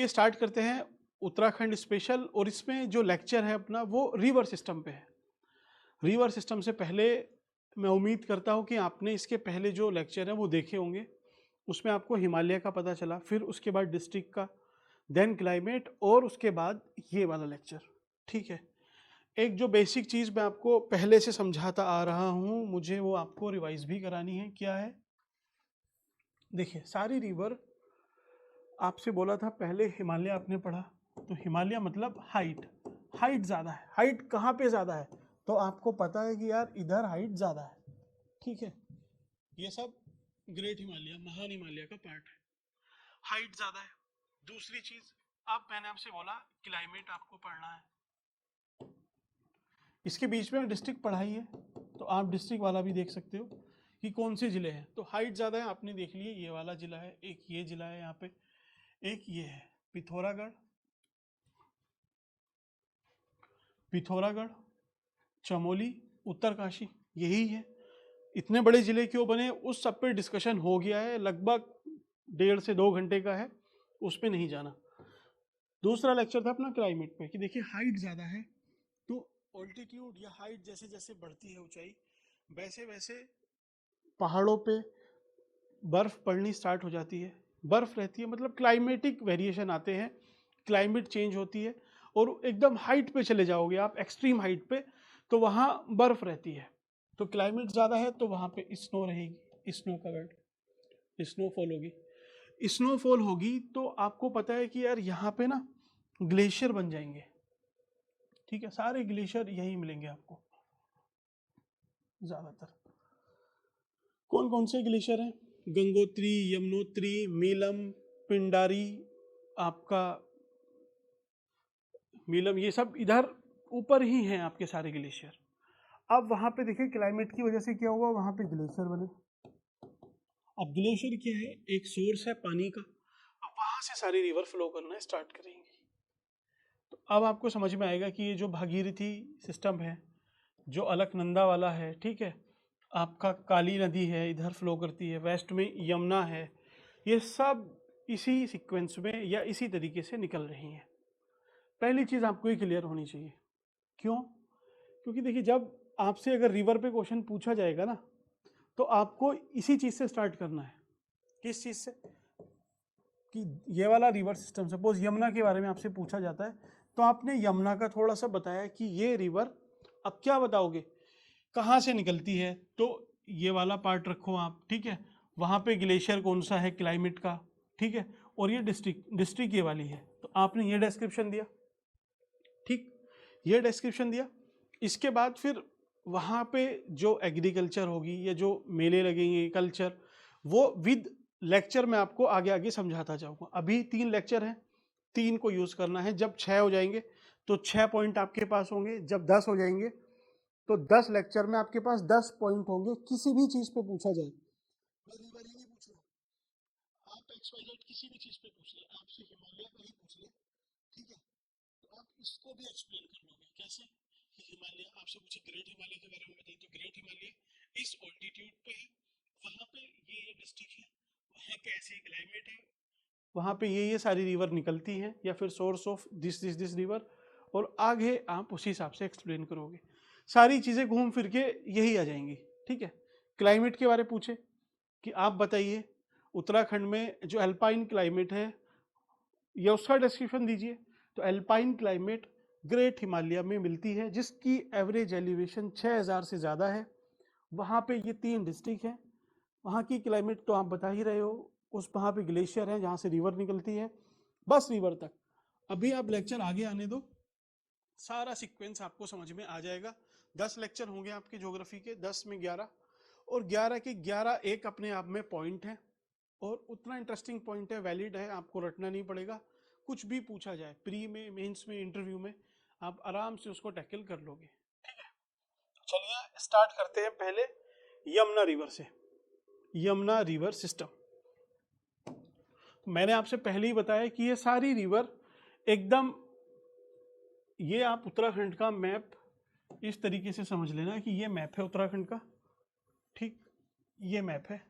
चलिए स्टार्ट करते हैं उत्तराखंड स्पेशल। और इसमें जो लेक्चर है अपना वो रिवर सिस्टम पे है। रिवर सिस्टम से पहले मैं उम्मीद करता हूँ कि आपने इसके पहले जो लेक्चर है वो देखे होंगे। उसमें आपको हिमालय का पता चला, फिर उसके बाद डिस्ट्रिक्ट का, देन क्लाइमेट, और उसके बाद ये वाला लेक्चर। ठीक है, एक जो बेसिक चीज़ मैं आपको पहले से समझाता आ रहा हूँ, मुझे वो आपको रिवाइज भी करानी है। क्या है? देखिए, सारी रिवर आपसे बोला था पहले हिमालय आपने पढ़ा, तो हिमालय मतलब हाइट। हाइट ज़्यादा है। हाइट कहाँ पे ज़्यादा है? तो आपको पता है कि यार इधर हाइट ज़्यादा है। ठीक है, ये सब ग्रेट हिमालय, महान हिमालय का पार्ट है। हाइट ज़्यादा है। दूसरी चीज़, अब मैंने आपसे बोला क्लाइमेट आपको पढ़ना है। इसके बीच में डिस्ट्रिक्ट पढ़ाई है, तो आप डिस्ट्रिक्ट वाला भी देख सकते हो कि कौन से ज़िले हैं। तो हाइट ज़्यादा है, आपने देख लिए, ये वाला ज़िला है, एक ये ज़िला है यहाँ पे, एक ये है पिथौरागढ़, पिथौरागढ़, चमोली, उत्तरकाशी, यही है। इतने बड़े ज़िले क्यों बने, उस सब पे डिस्कशन हो गया है, लगभग 1.5 से 2 घंटे का है, उस पे नहीं जाना। दूसरा लेक्चर था अपना क्लाइमेट पे कि देखिए हाइट ज़्यादा है, तो ऑल्टीट्यूड या हाइट जैसे जैसे बढ़ती है ऊंचाई, वैसे वैसे पहाड़ों पे बर्फ़ पड़नी स्टार्ट हो जाती है। बर्फ़ रहती है मतलब क्लाइमेटिक वेरिएशन आते हैं, क्लाइमेट चेंज होती है। और एकदम हाइट पे चले जाओगे आप, एक्सट्रीम हाइट पे, तो वहाँ बर्फ़ रहती है। तो क्लाइमेट ज़्यादा है तो वहाँ पे स्नो रहेगी, स्नो कवर्ड, स्नोफॉल होगी। स्नोफॉल होगी तो आपको पता है कि यार यहाँ पे ना ग्लेशियर बन जाएंगे। ठीक है, सारे ग्लेशियर यही मिलेंगे आपको ज़्यादातर। कौन कौन से ग्लेशियर हैं? गंगोत्री, यमुनोत्री, मीलम, पिंडारी, आपका मीलम, ये सब इधर ऊपर ही हैं आपके सारे ग्लेशियर। अब वहाँ पे देखिए क्लाइमेट की वजह से क्या हुआ, वहाँ पे ग्लेशियर बने। अब ग्लेशियर क्या है? एक सोर्स है पानी का। अब वहाँ से सारी रिवर फ्लो करना स्टार्ट करेंगी। तो अब आपको समझ में आएगा कि ये जो भागीरथी सिस्टम है, जो अलकनंदा वाला है, ठीक है, आपका काली नदी है इधर फ्लो करती है, वेस्ट में यमुना है, ये सब इसी सीक्वेंस में या इसी तरीके से निकल रही हैं। पहली चीज़ आपको ये क्लियर होनी चाहिए। क्यों? क्योंकि देखिए, जब आपसे अगर रिवर पे क्वेश्चन पूछा जाएगा ना, तो आपको इसी चीज़ से स्टार्ट करना है। किस चीज़ से? कि ये वाला रिवर सिस्टम, सपोज यमुना के बारे में आपसे पूछा जाता है, तो आपने यमुना का थोड़ा सा बताया कि ये रिवर, अब क्या बताओगे कहाँ से निकलती है, तो ये वाला पार्ट रखो आप। ठीक है, वहाँ पे ग्लेशियर कौन सा है क्लाइमेट का, ठीक है, और ये डिस्ट्रिक्ट, डिस्ट्रिक्ट ये वाली है, तो आपने ये डिस्क्रिप्शन दिया। ठीक, ये डिस्क्रिप्शन दिया। इसके बाद फिर वहाँ पे जो एग्रीकल्चर होगी या जो मेले लगेंगे कल्चर, वो विद लेक्चर में आपको आगे आगे समझाता जाऊँगा। अभी 3 लेक्चर हैं, 3 को यूज़ करना है। जब 6 हो जाएंगे तो 6 पॉइंट आपके पास होंगे। जब 10 हो जाएंगे तो 10 लेक्चर में आपके पास 10 पॉइंट होंगे। किसी भी चीज़ पे पूछा जाए, बारी बारी नहीं पूछ रहा, आप XYZ किसी भी चीज़ पे पूछ ले, आपसे हिमालय का ही पूछ ले, ठीक है, तो आप इसको भी एक्सप्लेन कर लोगे। कैसे? कि हिमालय, आपसे पूछे ग्रेट हिमालय के बारे में बताइए, तो ग्रेट हिमालय इस ऑल्टीट्यूड पे है, वहाँ पे ये डिस्ट्रिक्ट है, वहाँ कैसे क्लाइमेट है, वहाँ पे ये सारी रिवर निकलती हैं, या फिर सोर्स ऑफ दिस रिवर, और आगे आप उसी हिसाब से एक्सप्लेन करोगे। सारी चीज़ें घूम फिर के यही आ जाएंगी। ठीक है, क्लाइमेट के बारे में पूछे कि आप बताइए उत्तराखंड में जो अल्पाइन क्लाइमेट है, या उसका डिस्क्रिप्शन दीजिए। तो अल्पाइन क्लाइमेट ग्रेट हिमालय में मिलती है, जिसकी एवरेज एलिवेशन 6000 से ज़्यादा है। वहाँ पे ये 3 डिस्ट्रिक्ट हैं। वहाँ की क्लाइमेट तो आप बता ही रहे हो, उस वहाँ पे ग्लेशियर है जहाँ से रिवर निकलती है, बस रिवर तक। अभी आप लेक्चर आगे आने दो, सारा सीक्वेंस आपको समझ में आ जाएगा। 10 लेक्चर होंगे आपके ज्योग्राफी के, 10 में 11, और 11 के 11 एक अपने आप में पॉइंट है, और उतना इंटरेस्टिंग पॉइंट है, वैलिड है, आपको रटना नहीं पड़ेगा। कुछ भी पूछा जाए प्री में, मेंस में, इंटरव्यू में, आप आराम से उसको टैकल कर लोगे। ठीक है, चलिए स्टार्ट करते हैं पहले यमुना रिवर से। यमुना रिवर सिस्टम, मैंने आपसे पहले ही बताया कि ये सारी रिवर एकदम, ये आप उत्तराखंड का मैप इस तरीके से समझ लेना कि ये मैप है उत्तराखंड का। ठीक, ये मैप है,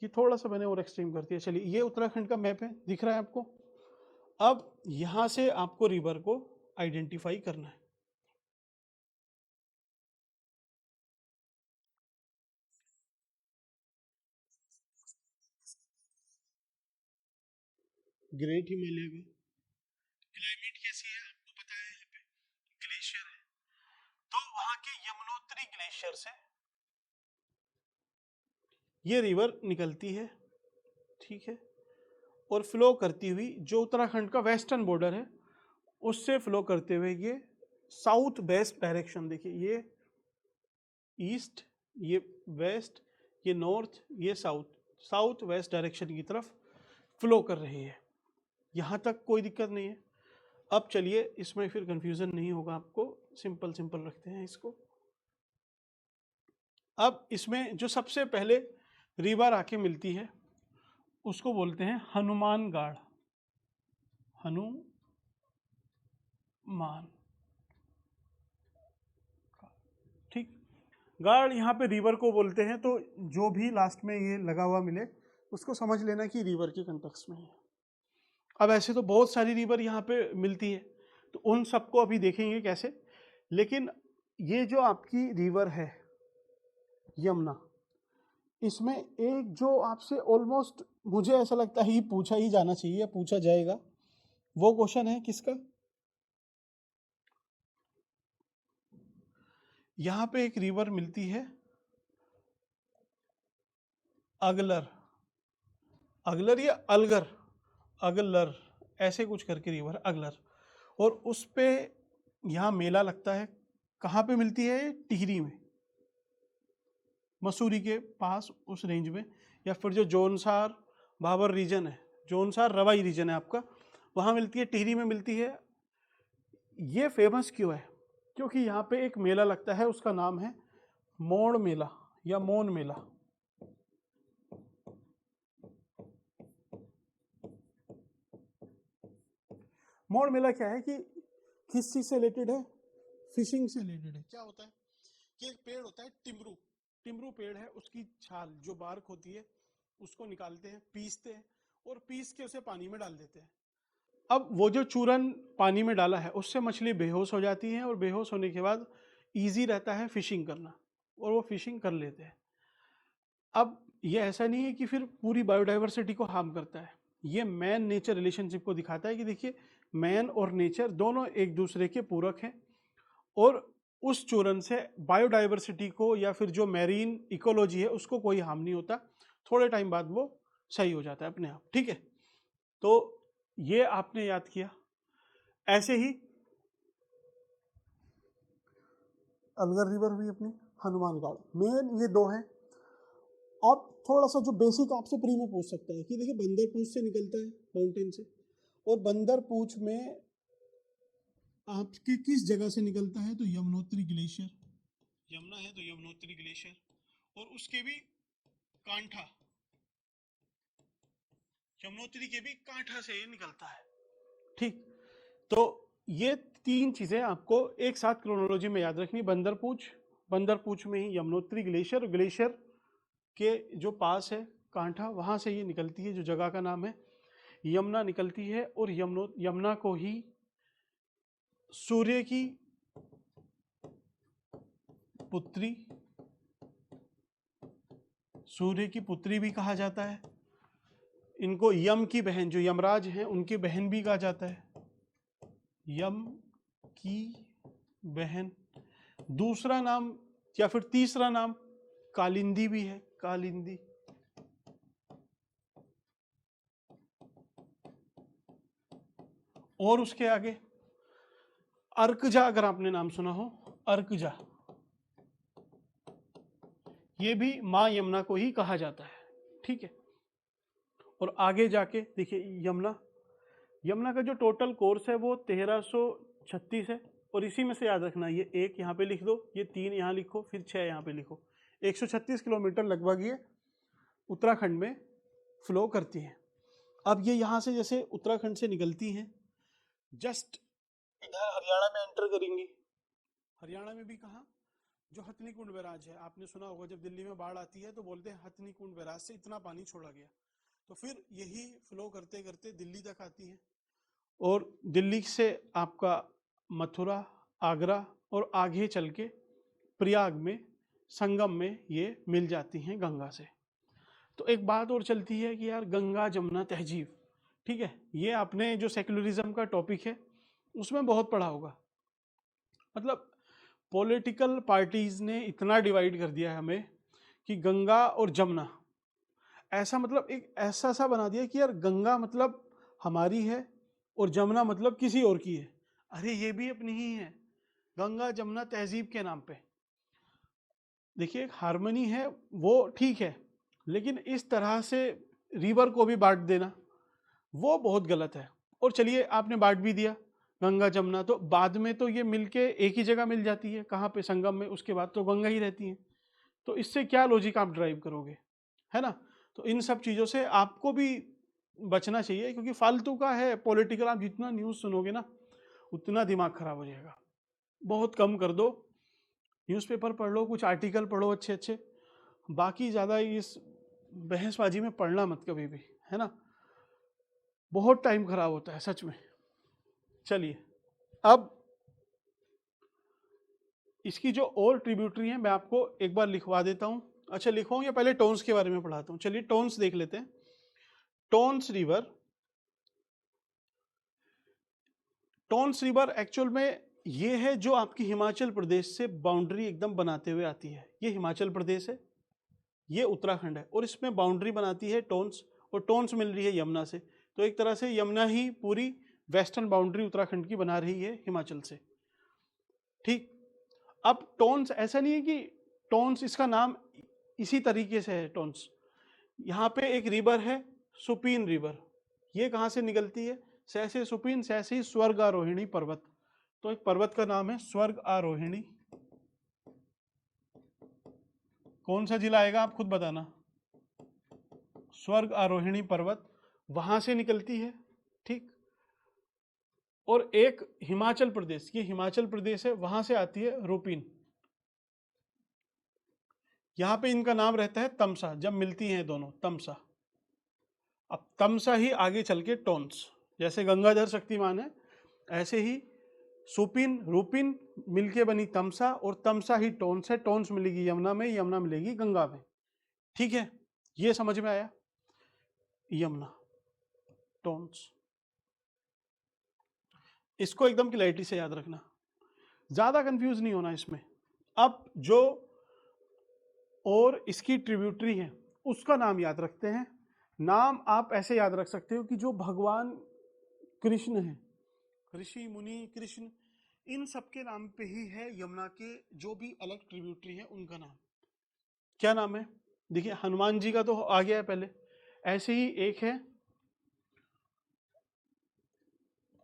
ये थोड़ा सा मैंने और एक्सट्रीम कर दिया। चलिए, ये उत्तराखंड का मैप है, दिख रहा है आपको। अब यहाँ से आपको रिवर को आइडेंटिफाई करना है। ग्रेट हिमालय का क्लाइमेट कैसी है आपको पता है, यहाँ पे ग्लेशियर है। तो वहां के यमुनोत्री ग्लेशियर से ये रिवर निकलती है, ठीक है, और फ्लो करती हुई जो उत्तराखंड का वेस्टर्न बॉर्डर है उससे फ्लो करते हुए ये साउथ वेस्ट डायरेक्शन, देखिए ये ईस्ट, ये वेस्ट, ये नॉर्थ, ये साउथ, साउथ वेस्ट डायरेक्शन की तरफ फ्लो कर रही है। यहाँ तक कोई दिक्कत नहीं है। अब चलिए, इसमें फिर कंफ्यूजन नहीं होगा आपको, सिंपल सिंपल रखते हैं इसको। अब इसमें जो सबसे पहले रिवर आके मिलती है उसको बोलते हैं हनुमान गाड़, हनुमान, ठीक। गाड़ यहाँ पे रिवर को बोलते हैं, तो जो भी लास्ट में ये लगा हुआ मिले उसको समझ लेना कि रिवर के कंटेक्स्ट में है। अब ऐसे तो बहुत सारी रिवर यहाँ पे मिलती है, तो उन सबको अभी देखेंगे कैसे। लेकिन ये जो आपकी रिवर है यमुना, इसमें एक जो आपसे ऑलमोस्ट मुझे ऐसा लगता है ये पूछा ही जाना चाहिए, पूछा जाएगा, वो क्वेश्चन है किसका। यहाँ पे एक रिवर मिलती है अगलर, अगलर या अलगर, अगलर ऐसे कुछ करके रिवर अगलर, और उस पे यहाँ मेला लगता है। कहाँ पे मिलती है? टिहरी में, मसूरी के पास उस रेंज में, या फिर जो जौनसार भाबर रीजन है, जौनसार रवाई रीजन है आपका, वहाँ मिलती है, टिहरी में मिलती है। ये फेमस क्यों है? क्योंकि यहाँ पे एक मेला लगता है, उसका नाम है मोड़ मेला या मोन मेला। मोड़ मेला क्या है कि किस चीज से रिलेटेड है? फिशिंग से रिलेटेड है। क्या होता है कि एक पेड़ होता है टिमरू, टिमरू पेड़ है, उसकी छाल जो बार्क होती है उसको निकालते हैं, पीसते हैं, और पीस के उसे पानी में डाल देते हैं। अब वो जो चूरन पानी में डाला है उससे मछली बेहोश हो जाती है, और बेहोश होने के बाद इजी रहता है फिशिंग करना, और वो फिशिंग कर लेते हैं। अब ये ऐसा नहीं है कि फिर पूरी बायोडाइवर्सिटी को हार्म करता है, ये मैन नेचर रिलेशनशिप को दिखाता है कि देखिए मैन और नेचर दोनों एक दूसरे के पूरक हैं, और उस चूरन से बायोडाइवर्सिटी को या फिर जो मैरीन इकोलॉजी है उसको कोई हार्म नहीं होता, थोड़े टाइम बाद वो सही हो जाता है अपने आप, ठीक है। तो ये आपने याद किया। ऐसे ही अलगर रिवर हुई अपनी, हनुमानगढ़, मेन ये दो हैं। अब थोड़ा सा जो बेसिक आपसे प्री में पूछ सकता है कि देखिए बंदर पूंछ से निकलता है माउंटेन से, और बंदर पूंछ में आपके किस जगह से निकलता है? तो यमुनोत्री ग्लेशियर, यमुना है तो यमुनोत्री ग्लेशियर, और उसके भी कांठा, यमुनोत्री के भी कांठा से ये निकलता है, ठीक। तो ये तीन चीजें आपको एक साथ क्रोनोलॉजी में याद रखनी। बंदरपूछ, बंदरपूछ में ही यमुनोत्री ग्लेशियर, ग्लेशियर के जो पास है कांठा, वहां से ये निकलती है, जो जगह का नाम है यमुना निकलती है, और यमुना को ही सूर्य की पुत्री, सूर्य की पुत्री भी कहा जाता है। इनको यम की बहन, जो यमराज हैं उनकी बहन भी कहा जाता है, यम की बहन। दूसरा नाम या फिर तीसरा नाम कालिंदी भी है, कालिंदी। और उसके आगे अर्कजा, अगर आपने नाम सुना हो, अर्कजा, ये भी मां यमुना को ही कहा जाता है, ठीक है। और आगे जाके देखिए यमुना, यमुना का जो टोटल कोर्स है वो 1336 है, और इसी में से याद रखना, ये एक यहाँ पे लिख दो, ये 3 यहाँ लिखो, फिर 6 यहाँ पे लिखो। 136 किलोमीटर लगभग ये उत्तराखंड में फ्लो करती है। अब ये यहाँ से जैसे उत्तराखंड से निकलती हैं, जस्ट इधर हरियाणा में एंटर करेंगी। हरियाणा में भी कहाँ? जो हथनी कुंड बैराज है, आपने सुना होगा जब दिल्ली में बाढ़ आती है तो बोलते हैं हथनी कुंड बैराज से इतना पानी छोड़ा गया, तो फिर यही फ्लो करते करते दिल्ली तक आती है और दिल्ली से आपका मथुरा, आगरा और आगे चल के प्रयाग में संगम में ये मिल जाती हैं गंगा से। तो एक बात और चलती है कि यार गंगा जमुना तहजीब, ठीक है, ये आपने जो सेक्युलरिज्म का टॉपिक है उसमें बहुत पढ़ा होगा। मतलब पॉलिटिकल पार्टीज ने इतना डिवाइड कर दिया है हमें कि गंगा और जमुना ऐसा, मतलब एक ऐसा सा बना दिया कि यार गंगा मतलब हमारी है और जमुना मतलब किसी और की है। अरे ये भी अपनी ही है, गंगा जमुना तहजीब के नाम पे। देखिए एक हार्मनी है वो ठीक है, लेकिन इस तरह से रिवर को भी बांट देना वो बहुत गलत है। और चलिए आपने बांट भी दिया गंगा जमुना, तो बाद में तो ये मिलके एक ही जगह मिल जाती है, कहाँ पे, संगम में, उसके बाद तो गंगा ही रहती है। तो इससे क्या लॉजिक आप ड्राइव करोगे, है ना। तो इन सब चीज़ों से आपको भी बचना चाहिए, क्योंकि फालतू का है पॉलिटिकल। आप जितना न्यूज़ सुनोगे ना उतना दिमाग खराब हो जाएगा। बहुत कम कर दो, न्यूज़पेपर पढ़ लो, कुछ आर्टिकल पढ़ो अच्छे अच्छे, बाकी ज़्यादा इस बहसबाजी में पढ़ना मत कभी भी, है ना। बहुत टाइम खराब होता है सच में। चलिए अब इसकी जो और ट्रिब्यूटरी है मैं आपको एक बार लिखवा देता हूँ। अच्छा लिखवाऊँ या पहले टोन्स के बारे में पढ़ाता हूँ? चलिए टोन्स देख लेते हैं। Tons river, Tons river actual में ये है जो आपकी हिमाचल प्रदेश से बाउंड्री एकदम बनाते हुए आती है। ये हिमाचल प्रदेश है, ये उत्तराखंड है, और इसमें बाउंड्री बनाती है टोन्स, और टोन्स मिल रही है यमुना से। तो एक तरह से यमुना ही पूरी वेस्टर्न बाउंड्री उत्तराखंड की बना रही है हिमाचल से, ठीक। अब टोन्स ऐसा नहीं है कि टोन्स इसका नाम इसी तरीके से है टोन्स। यहाँ पे एक रिवर है सुपीन रिवर, ये कहाँ से निकलती है? सहसे सुपीन, सहसे ही स्वर्ग आरोहिणी पर्वत। तो एक पर्वत का नाम है स्वर्ग आरोहिणी। कौन सा जिला आएगा आप खुद बताना। स्वर्ग आरोहिणी पर्वत वहां से निकलती है, ठीक। और एक हिमाचल प्रदेश, ये हिमाचल प्रदेश है, वहां से आती है रूपिन। यहां पे इनका नाम रहता है तमसा, जब मिलती हैं दोनों, तमसा। अब तमसा ही आगे चल के टोन्स, जैसे गंगाधर शक्तिमान है ऐसे ही सुपिन रूपिन मिलके बनी तमसा, और तमसा ही टोन्स है। टोन्स मिलेगी यमुना में, यमुना मिलेगी गंगा में, ठीक है। ये समझ में आया, यमुना टोन्स। इसको एकदम क्लैरिटी से याद रखना, ज्यादा कंफ्यूज नहीं होना इसमें। अब जो और इसकी ट्रिब्यूटरी है उसका नाम याद रखते हैं। नाम आप ऐसे याद रख सकते हो कि जो भगवान कृष्ण है, ऋषि मुनि कृष्ण, इन सबके नाम पे ही है यमुना के जो भी अलग ट्रिब्यूटरी है उनका नाम। क्या नाम है? देखिए हनुमान जी का तो आ गया है पहले, ऐसे ही एक है,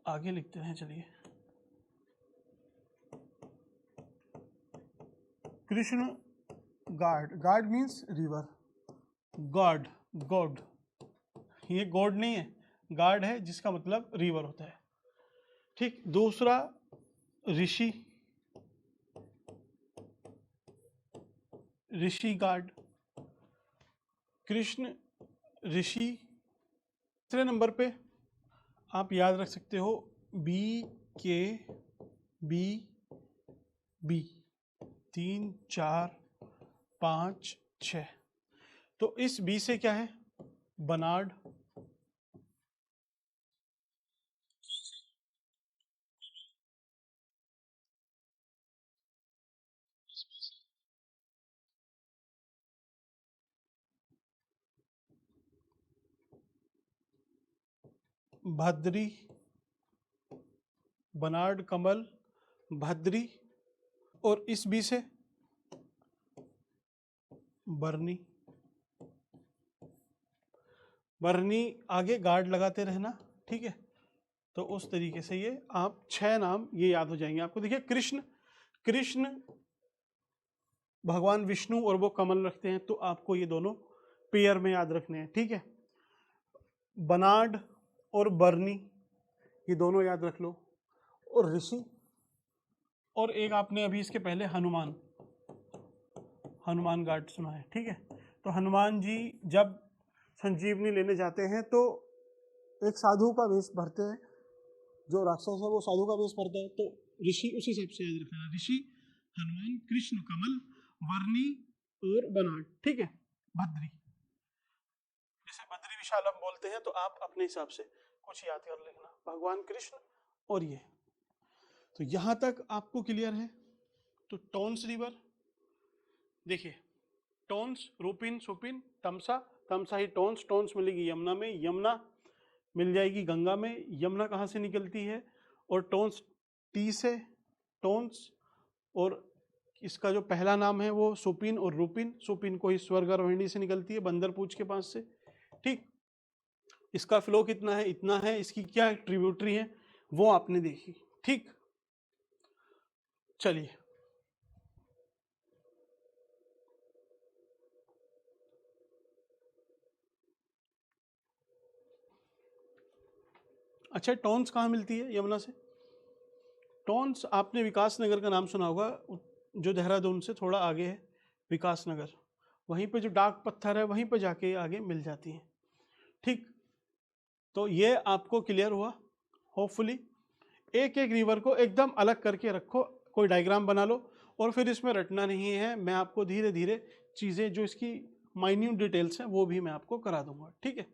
आगे लिखते हैं चलिए, कृष्ण गाड, गाड मीन्स रिवर, गॉड, गॉड, ये गॉड नहीं है, गाड है जिसका मतलब रिवर होता है, ठीक। दूसरा ऋषि, ऋषि गाड, कृष्ण ऋषि। तीसरे नंबर पे आप याद रख सकते हो बी के बी बी, 3 4 5 6। तो इस बी से क्या है? बनाड, भद्री, बनाड कमल, भद्री, और इस बी से बरनी। बरनी आगे गार्ड लगाते रहना, ठीक है। तो उस तरीके से ये आप 6 नाम ये याद हो जाएंगे आपको। देखिए कृष्ण, कृष्ण भगवान विष्णु और वो कमल रखते हैं, तो आपको ये दोनों पेयर में याद रखने हैं, ठीक है। बनाड और बरनी ये दोनों याद रख लो, और ऋषि, और एक आपने अभी इसके पहले हनुमान, हनुमान घाट सुना है, ठीक है। तो हनुमान जी जब संजीवनी लेने जाते हैं तो एक साधु का वेश भरते हैं, जो राक्षस है वो साधु का वेश भरता है, तो ऋषि उसी हिसाब से याद रखना, ऋषि हनुमान कृष्ण कमल वर्णी और बनाट, ठीक है, भद्री, जैसे बद्री विशाल हम बोलते हैं, तो आप अपने हिसाब से कुछ याद कर लेना, भगवान कृष्ण और ये। तो यहां तक आपको क्लियर है। तो टॉन्स रिवर देखिए, टॉन्स, रूपिन, सुपिन, तमसा, तमसा ही टॉन्स, टॉन्स मिलेगी यमुना में, यमुना मिल जाएगी गंगा में। यमुना कहाँ से निकलती है, और टॉन्स टी से, टॉन्स, और इसका जो पहला नाम है वो सुपिन और रूपिन, सुपिन को ही स्वर्गारोहिणी से निकलती है, बंदरपूछ के पास से, ठीक। इसका फ्लो कितना है, इतना है, इसकी क्या ट्रिब्यूटरी है वो आपने देखी, ठीक। चलिए, अच्छा, टॉन्स कहाँ मिलती है यमुना से? टॉन्स आपने विकास नगर का नाम सुना होगा, जो देहरादून से थोड़ा आगे है, विकास नगर, वहीं पे जो डाक पत्थर है वहीं पे जाके आगे मिल जाती है, ठीक। तो ये आपको क्लियर हुआ होपफुली। एक एक रिवर को एकदम अलग करके रखो, कोई डायग्राम बना लो, और फिर इसमें रटना नहीं है, मैं आपको धीरे धीरे चीज़ें जो इसकी माइन्यूट डिटेल्स हैं वो भी मैं आपको करा दूंगा, ठीक है।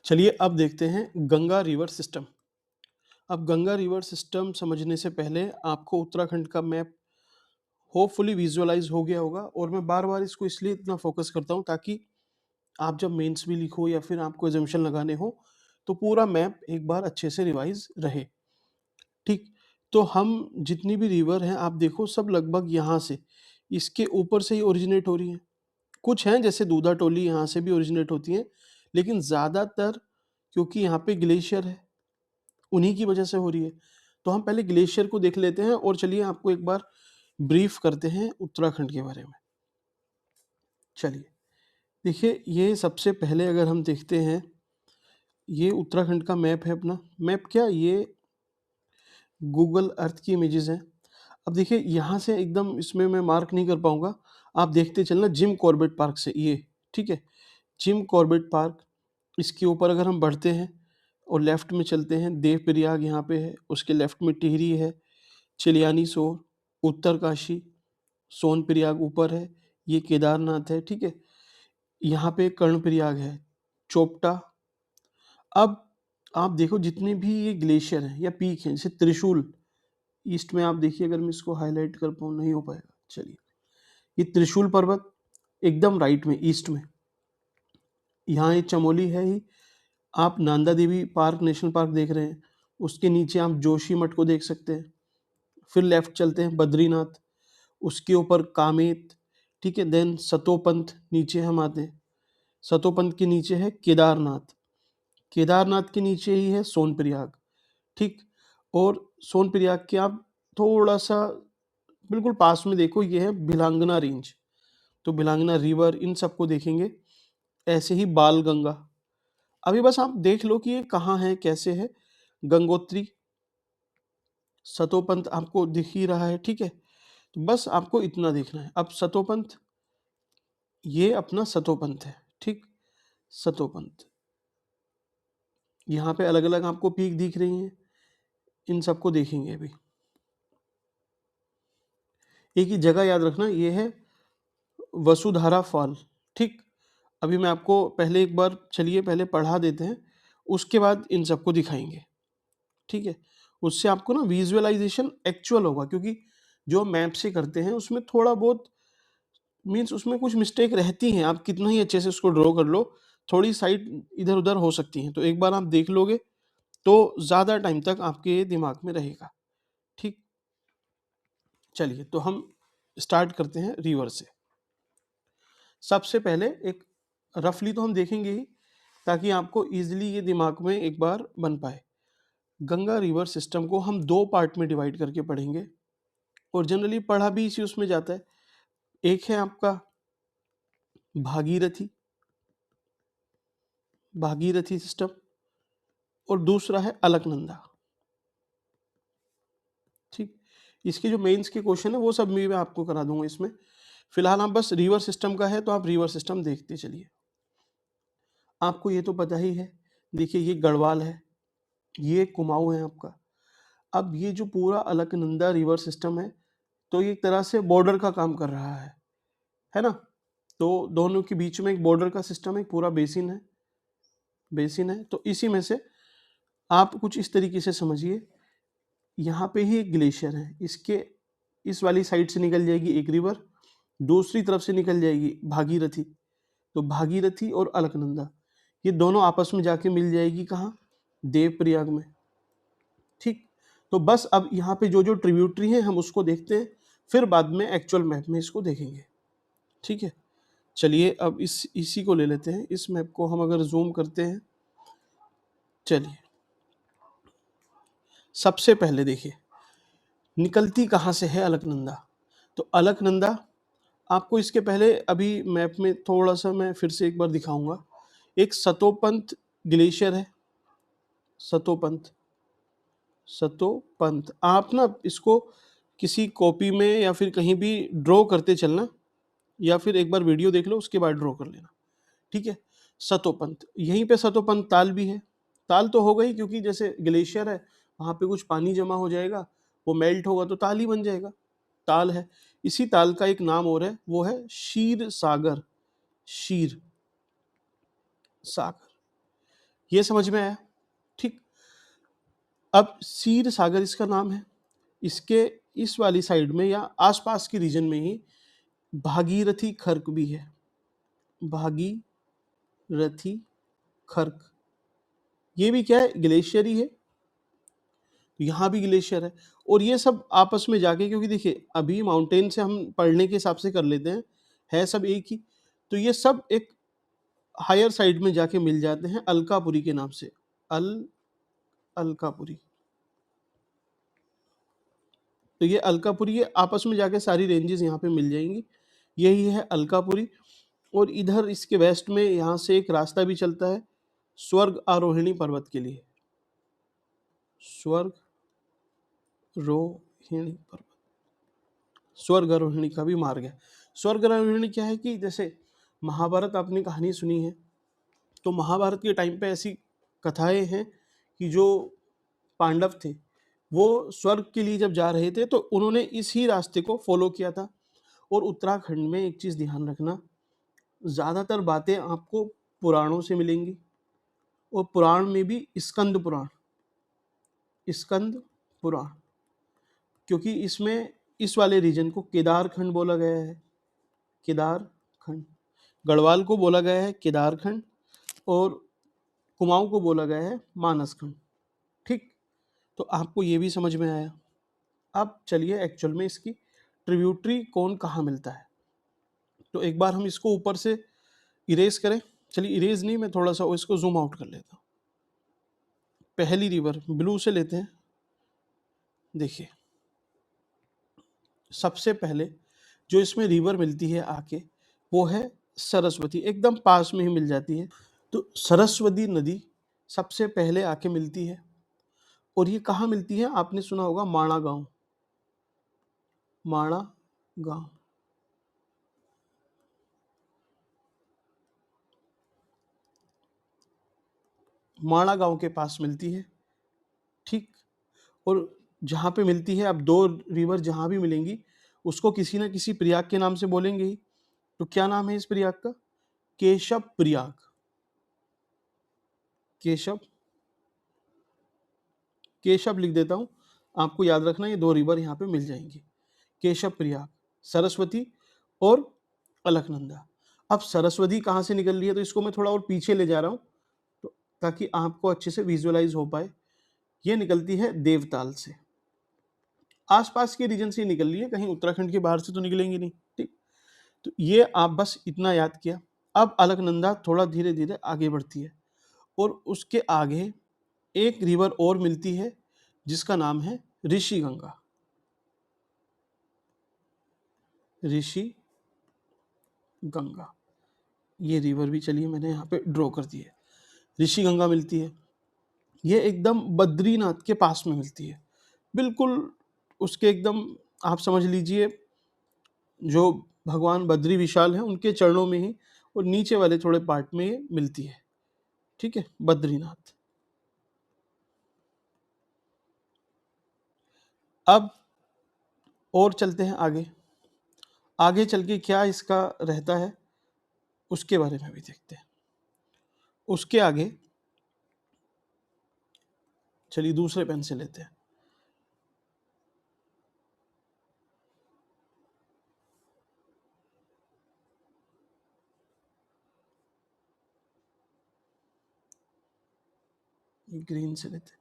चलिए अब देखते हैं गंगा रिवर सिस्टम। अब गंगा रिवर सिस्टम समझने से पहले आपको उत्तराखंड का मैप होपफुली विजुअलाइज हो गया होगा, और मैं बार बार इसको इसलिए इतना फोकस करता हूँ ताकि आप जब मेंस भी लिखो या फिर आपको एजम्पशन लगाने हो तो पूरा मैप एक बार अच्छे से रिवाइज रहे, ठीक। तो हम जितनी भी रिवर हैं आप देखो सब लगभग यहाँ से, इसके ऊपर से ही ओरिजिनेट हो रही हैं। कुछ हैं जैसे दूधा टोली यहाँ से भी ओरिजिनेट होती हैं, लेकिन ज़्यादातर क्योंकि यहाँ पे ग्लेशियर है उन्हीं की वजह से हो रही है। तो हम पहले ग्लेशियर को देख लेते हैं, और चलिए आपको एक बार ब्रीफ करते हैं उत्तराखंड के बारे में। चलिए देखिए, ये सबसे पहले अगर हम देखते हैं, ये उत्तराखंड का मैप है अपना। मैप क्या, ये गूगल अर्थ की इमेजेस हैं। अब देखिए यहाँ से एकदम इसमें मैं मार्क नहीं कर पाऊंगा, आप देखते चलना जिम कॉर्बेट पार्क से ये, ठीक है, जिम कॉर्बेट पार्क। इसके ऊपर अगर हम बढ़ते हैं और लेफ्ट में चलते हैं, देव प्रयाग यहाँ पे है, उसके लेफ्ट में टिहरी है, चिलियानी सोर, उत्तरकाशी, सोनप्रयाग ऊपर है, ये केदारनाथ है, ठीक है। यहाँ पे कर्णप्रयाग है, चोपटा। अब आप देखो जितने भी ये ग्लेशियर हैं या पीक हैं, जैसे त्रिशूल ईस्ट में, आप देखिए अगर मैं इसको हाईलाइट कर पाऊँ, नहीं हो पाएगा, चलिए, ये त्रिशूल पर्वत एकदम राइट में ईस्ट में, यहाँ ये चमोली है ही। आप Nanda Devi park national park देख रहे हैं, उसके नीचे आप जोशी मठ को देख सकते हैं। फिर लेफ्ट चलते हैं बद्रीनाथ, उसके ऊपर कामेत, ठीक है, देन सतोपंथ नीचे हम आते हैं, सतोपंथ के नीचे है केदारनाथ, केदारनाथ के नीचे ही है सोनप्रयाग, ठीक। और सोनप्रयाग के आप थोड़ा सा बिल्कुल पास में देखो, ये है भिलांगना रेंज, तो भिलांगना रिवर इन सबको देखेंगे। ऐसे ही बाल गंगा, अभी बस आप देख लो कि ये कहाँ है कैसे है। गंगोत्री, सतोपंथ आपको दिख ही रहा है, ठीक है, तो बस आपको इतना देखना है। अब सतोपंथ, ये अपना सतोपंथ है, ठीक, सतोपंथ, यहाँ पे अलग अलग आपको पीक दिख रही हैं, इन सबको देखेंगे अभी। एक ही जगह याद रखना, ये है वसुधारा फॉल, ठीक। अभी मैं आपको पहले एक बार चलिए पहले पढ़ा देते हैं, उसके बाद इन सबको दिखाएंगे, ठीक है। उससे आपको ना विजुअलाइजेशन एक्चुअल होगा, क्योंकि जो मैप से करते हैं उसमें थोड़ा बहुत मीन्स उसमें कुछ मिस्टेक रहती हैं, आप कितना ही अच्छे से उसको ड्रॉ कर लो, थोड़ी साइड इधर उधर हो सकती हैं, तो एक बार आप देख लोगे तो ज़्यादा टाइम तक आपके दिमाग में रहेगा, चलिए तो हम स्टार्ट करते हैं रिवर से। सबसे पहले एक रफली तो हम देखेंगे ही, ताकि आपको इजीली ये दिमाग में एक बार बन पाए। गंगा रिवर सिस्टम को हम दो पार्ट में डिवाइड करके पढ़ेंगे, और जनरली पढ़ा भी इसी उसमें जाता है। एक है आपका भागीरथी, भागीरथी सिस्टम, और दूसरा है अलकनंदा। ठीक, इसके जो मेंस के क्वेश्चन है वो सब मैं आपको करा दूंगा इसमें। फिलहाल आप बस रिवर सिस्टम का है तो आप रिवर सिस्टम देखते चलिए। आपको ये तो पता ही है, देखिए ये गढ़वाल है, ये कुमाऊं है आपका। अब ये जो पूरा अलकनंदा रिवर सिस्टम है, तो ये एक तरह से बॉर्डर का काम कर रहा है ना। तो दोनों के बीच में एक बॉर्डर का सिस्टम है, पूरा बेसिन है, बेसिन है। तो इसी में से आप कुछ इस तरीके से समझिए, यहाँ पे ही एक ग्लेशियर है, इसके इस वाली साइड से निकल जाएगी एक रिवर, दूसरी तरफ से निकल जाएगी भागीरथी। तो भागीरथी और अलकनंदा ये दोनों आपस में जाके मिल जाएगी कहाँ, देवप्रयाग में। ठीक, तो बस अब यहाँ पे जो जो ट्रिब्यूटरी हैं हम उसको देखते हैं, फिर बाद में एक्चुअल मैप में इसको देखेंगे। ठीक है, चलिए अब इसी को ले लेते हैं। इस मैप को हम अगर जूम करते हैं, चलिए सबसे पहले देखिए निकलती कहाँ से है अलकनंदा। तो अलकनंदा आपको इसके पहले अभी मैप में थोड़ा सा मैं फिर से एक बार दिखाऊंगा। एक सतोपंथ ग्लेशियर है, सतोपंथ, सतोपंथ। आप ना इसको किसी कॉपी में या फिर कहीं भी ड्रॉ करते चलना, या फिर एक बार वीडियो देख लो उसके बाद ड्रॉ कर लेना। ठीक है, सतोपंथ, यहीं पे सतोपंथ ताल भी है। ताल तो होगा ही, क्योंकि जैसे ग्लेशियर है वहां पे कुछ पानी जमा हो जाएगा, वो मेल्ट होगा तो ताल ही बन जाएगा, ताल है। इसी ताल का एक नाम और है, वो है क्षीर सागर, क्षीर सागर। ये समझ में आया। ठीक, अब क्षीर सागर इसका नाम है। इसके इस वाली साइड में या आसपास के रीजन में ही भागीरथी खर्क भी है, भागीरथी खर्क। ये भी क्या है, ग्लेशियर ही है। यहाँ भी ग्लेशियर है, और ये सब आपस में जाके, क्योंकि देखिए अभी माउंटेन से हम पढ़ने के हिसाब से कर लेते हैं, है सब एक ही, तो ये सब एक हायर साइड में जाके मिल जाते हैं अलकापुरी के नाम से। अलकापुरी, तो ये अलकापुरी, ये आपस में जाके सारी रेंजेस यहाँ पे मिल जाएंगी, यही है अलकापुरी। और इधर इसके वेस्ट में यहाँ से एक रास्ता भी चलता है स्वर्ग आरोहिणी पर्वत के लिए, स्वर्ग रोहिणी पर्वत, स्वर्ग आरोहिणी का भी मार्ग है। स्वर्ग आरोहिणी क्या है कि जैसे महाभारत आपने कहानी सुनी है, तो महाभारत के टाइम पे ऐसी कथाएं हैं कि जो पांडव थे वो स्वर्ग के लिए जब जा रहे थे तो उन्होंने इसी रास्ते को फॉलो किया था। और उत्तराखंड में एक चीज़ ध्यान रखना, ज़्यादातर बातें आपको पुराणों से मिलेंगी, और पुराण में भी स्कंद पुराण, स्कंद पुराण, क्योंकि इसमें इस वाले रीजन को केदारखंड बोला गया है, केदारखंड। गढ़वाल को बोला गया है केदारखंड, और कुमाऊं को बोला गया है मानसखंड। ठीक, तो आपको ये भी समझ में आया। अब चलिए एक्चुअल में इसकी ट्रिब्यूटरी कौन कहाँ मिलता है। तो एक बार हम इसको ऊपर से इरेज करें। चलिए इरेज नहीं, मैं थोड़ा सा इसको जूम आउट कर लेता हूँ। पहली रिवर ब्लू से लेते हैं। देखिए सबसे पहले जो इसमें रिवर मिलती है आके, वो है सरस्वती, एकदम पास में ही मिल जाती है। तो सरस्वती नदी सबसे पहले आके मिलती है, और ये कहाँ मिलती है, आपने सुना होगा माणा गांव, माणा गांव। माणा गांव के पास मिलती है। ठीक, और जहाँ पे मिलती है, अब दो रिवर जहाँ भी मिलेंगी उसको किसी ना किसी प्रयाग के नाम से बोलेंगे ही। तो क्या नाम है इस प्रयाग का, केशव प्रयाग, केशव, केशव लिख देता हूँ, आपको याद रखना ये दो रिवर यहाँ पे मिल जाएंगी, केशव प्रयाग, सरस्वती और अलकनंदा। अब सरस्वती कहाँ से निकल रही है, तो इसको मैं थोड़ा और पीछे ले जा रहा हूँ, तो ताकि आपको अच्छे से विजुअलाइज हो पाए। ये निकलती है देवताल से, आसपास के रीजन से ही निकल रही है, कहीं उत्तराखंड के बाहर से तो निकलेंगी नहीं। ठीक, तो ये आप बस इतना याद किया। अब अलकनंदा थोड़ा धीरे धीरे आगे बढ़ती है और उसके आगे एक रिवर और मिलती है जिसका नाम है ऋषि गंगा। ऋषि गंगा, ये रिवर भी चलिए मैंने यहाँ पे ड्रॉ कर दी है। ऋषि गंगा मिलती है, ये एकदम बद्रीनाथ के पास में मिलती है, बिल्कुल उसके एकदम आप समझ लीजिए जो भगवान बद्री विशाल हैं उनके चरणों में ही, और नीचे वाले थोड़े पार्ट में ये मिलती है। ठीक है, बद्रीनाथ। अब और चलते हैं आगे, आगे चल के क्या इसका रहता है उसके बारे में भी देखते हैं। उसके आगे चलिए दूसरे पेन से लेते हैं। ग्रीन से लेते हैं।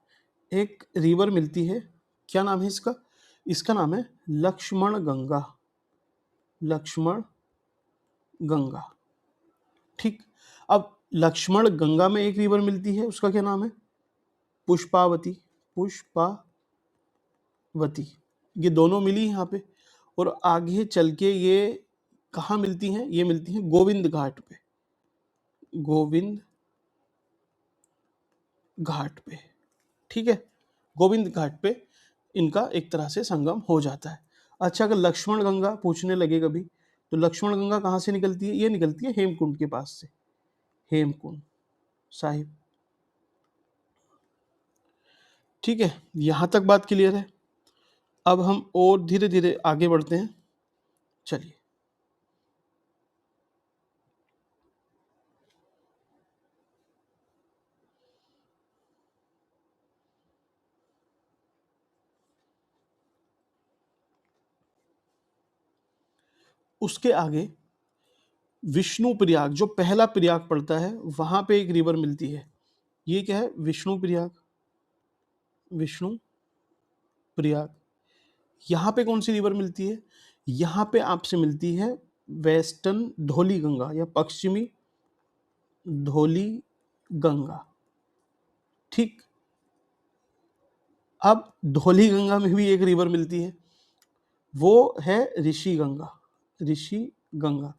एक रिवर मिलती है, क्या नाम है इसका? इसका नाम है लक्ष्मण गंगा। लक्ष्मण गंगा। ठीक, अब लक्ष्मण गंगा में एक रिवर मिलती है, उसका क्या नाम है? पुष्पावती। पुष्पावती, ये दोनों मिली यहाँ पे। और आगे चल के ये कहाँ मिलती हैं? ये मिलती हैं गोविंद घाट पे। गोविंद घाट पे, ठीक है, गोविंद घाट पे इनका एक तरह से संगम हो जाता है। अच्छा, अगर लक्ष्मण गंगा पूछने लगे कभी, तो लक्ष्मण गंगा कहाँ से निकलती है? ये निकलती है हेमकुंड के पास से। हेमकुंड साहिब। ठीक है, यहाँ तक बात क्लियर है। अब हम और धीरे धीरे आगे बढ़ते हैं। चलिए, उसके आगे विष्णु प्रयाग, जो पहला प्रयाग पड़ता है, वहां पे एक रिवर मिलती है। ये क्या है? विष्णु प्रयाग। विष्णु प्रयाग। यहाँ पे कौन सी रिवर मिलती है? यहाँ पे आपसे मिलती है वेस्टर्न धौली गंगा या पश्चिमी धौली गंगा। ठीक, अब धौली गंगा में भी एक रिवर मिलती है, वो है ऋषि गंगा। ऋषि गंगा।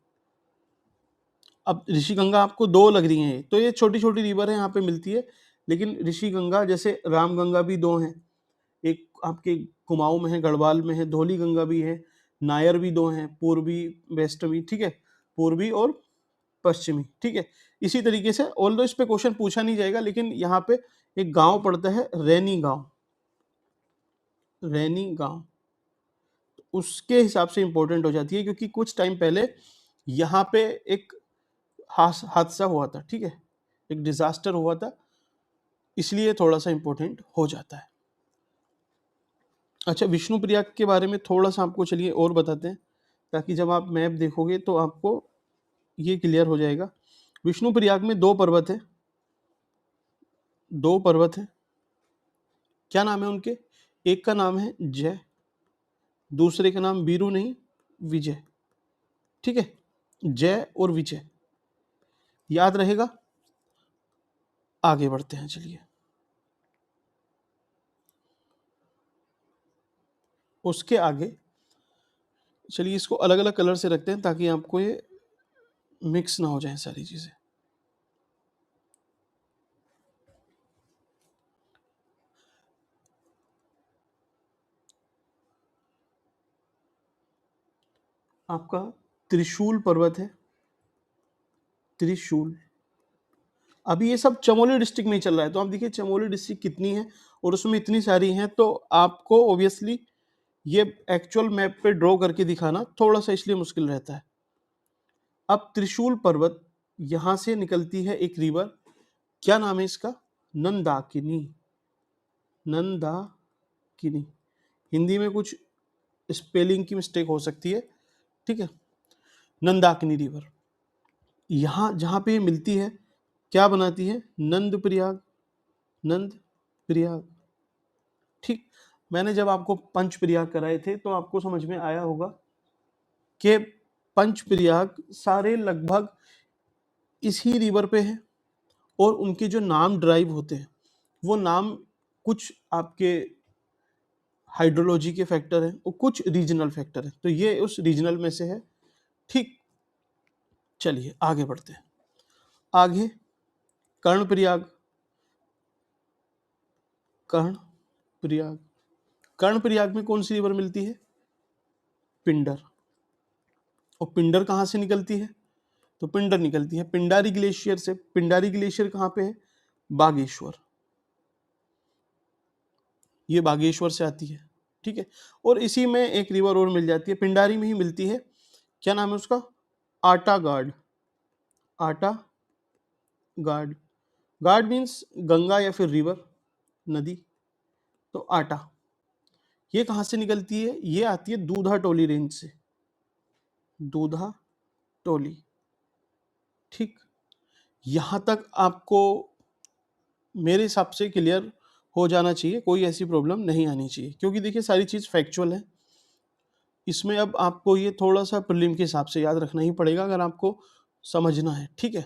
अब ऋषि गंगा आपको दो लग रही हैं, तो ये छोटी छोटी रिवर है यहाँ पे मिलती है, लेकिन ऋषि गंगा, जैसे राम गंगा भी दो हैं, एक आपके कुमाऊं में है, गढ़वाल में है, धौली गंगा भी है, नायर भी दो हैं, पूर्वी वेस्टर्नी। ठीक है, पूर्वी और पश्चिमी। ठीक है, इसी तरीके से ऑल्दो इस पे क्वेश्चन पूछा नहीं जाएगा, लेकिन यहाँ पे एक गांव पड़ता है रैनी गांव। रैनी गांव उसके हिसाब से इंपॉर्टेंट हो जाती है, क्योंकि कुछ टाइम पहले यहाँ पे एक हादसा हुआ था। ठीक है, एक डिजास्टर हुआ था, इसलिए थोड़ा सा इंपॉर्टेंट हो जाता है। अच्छा, विष्णु प्रयाग के बारे में थोड़ा सा आपको चलिए और बताते हैं, ताकि जब आप मैप देखोगे तो आपको ये क्लियर हो जाएगा। विष्णु प्रयाग में दो पर्वत है। दो पर्वत है, क्या नाम है उनके? एक का नाम है जय, दूसरे का नाम वीरू नहीं, विजय। ठीक है, जय और विजय, याद रहेगा। आगे बढ़ते हैं, चलिए। उसके आगे चलिए इसको अलग अलग कलर से रखते हैं, ताकि आपको ये मिक्स ना हो जाए सारी चीजें। आपका त्रिशूल पर्वत है। त्रिशूल, अभी ये सब चमोली डिस्ट्रिक्ट में ही चल रहा है, तो आप देखिए चमोली डिस्ट्रिक्ट कितनी है और उसमें इतनी सारी हैं, तो आपको ऑब्वियसली ये एक्चुअल मैप पे ड्रॉ करके दिखाना थोड़ा सा इसलिए मुश्किल रहता है। अब त्रिशूल पर्वत, यहां से निकलती है एक रिवर, क्या नाम है इसका? नंदाकिनी। नंदाकिनी। हिंदी में कुछ स्पेलिंग की मिस्टेक हो सकती है। ठीक है, नंदाकिनी रिवर, यहाँ जहाँ पे ये मिलती है क्या बनाती है? नंद प्रयाग। नंद प्रयाग। ठीक, मैंने जब आपको पंच प्रयाग कराए थे तो आपको समझ में आया होगा कि पंच प्रयाग सारे लगभग इसी रिवर पे हैं और उनके जो नाम ड्राइव होते हैं वो नाम कुछ आपके हाइड्रोलॉजी के फैक्टर हैं और कुछ रीजनल फैक्टर हैं, तो ये उस रीजनल में से है। ठीक, चलिए आगे बढ़ते हैं। आगे कर्णप्रयाग। कर्णप्रयाग कर्णप्रयाग में कौन सी रिवर मिलती है? पिंडर। और पिंडर कहाँ से निकलती है? तो पिंडर निकलती है पिंडारी ग्लेशियर से। पिंडारी ग्लेशियर कहाँ पे है? बागेश्वर। ये बागेश्वर से आती है, ठीक है। और इसी में एक रिवर और मिल जाती है, पिंडारी में ही मिलती है, क्या नाम है उसका? आटा गार्ड। आटा गार्ड। गार्ड मीन्स गंगा या फिर रिवर, नदी। तो आटा, ये कहाँ से निकलती है? ये आती है दूधा टोली रेंज से। दूधा टोली, ठीक। यहां तक आपको मेरे हिसाब से क्लियर हो जाना चाहिए, कोई ऐसी प्रॉब्लम नहीं आनी चाहिए, क्योंकि देखिए सारी चीज़ फैक्चुअल है। इसमें अब आपको ये थोड़ा सा प्रीलिम के हिसाब से याद रखना ही पड़ेगा अगर आपको समझना है, ठीक है।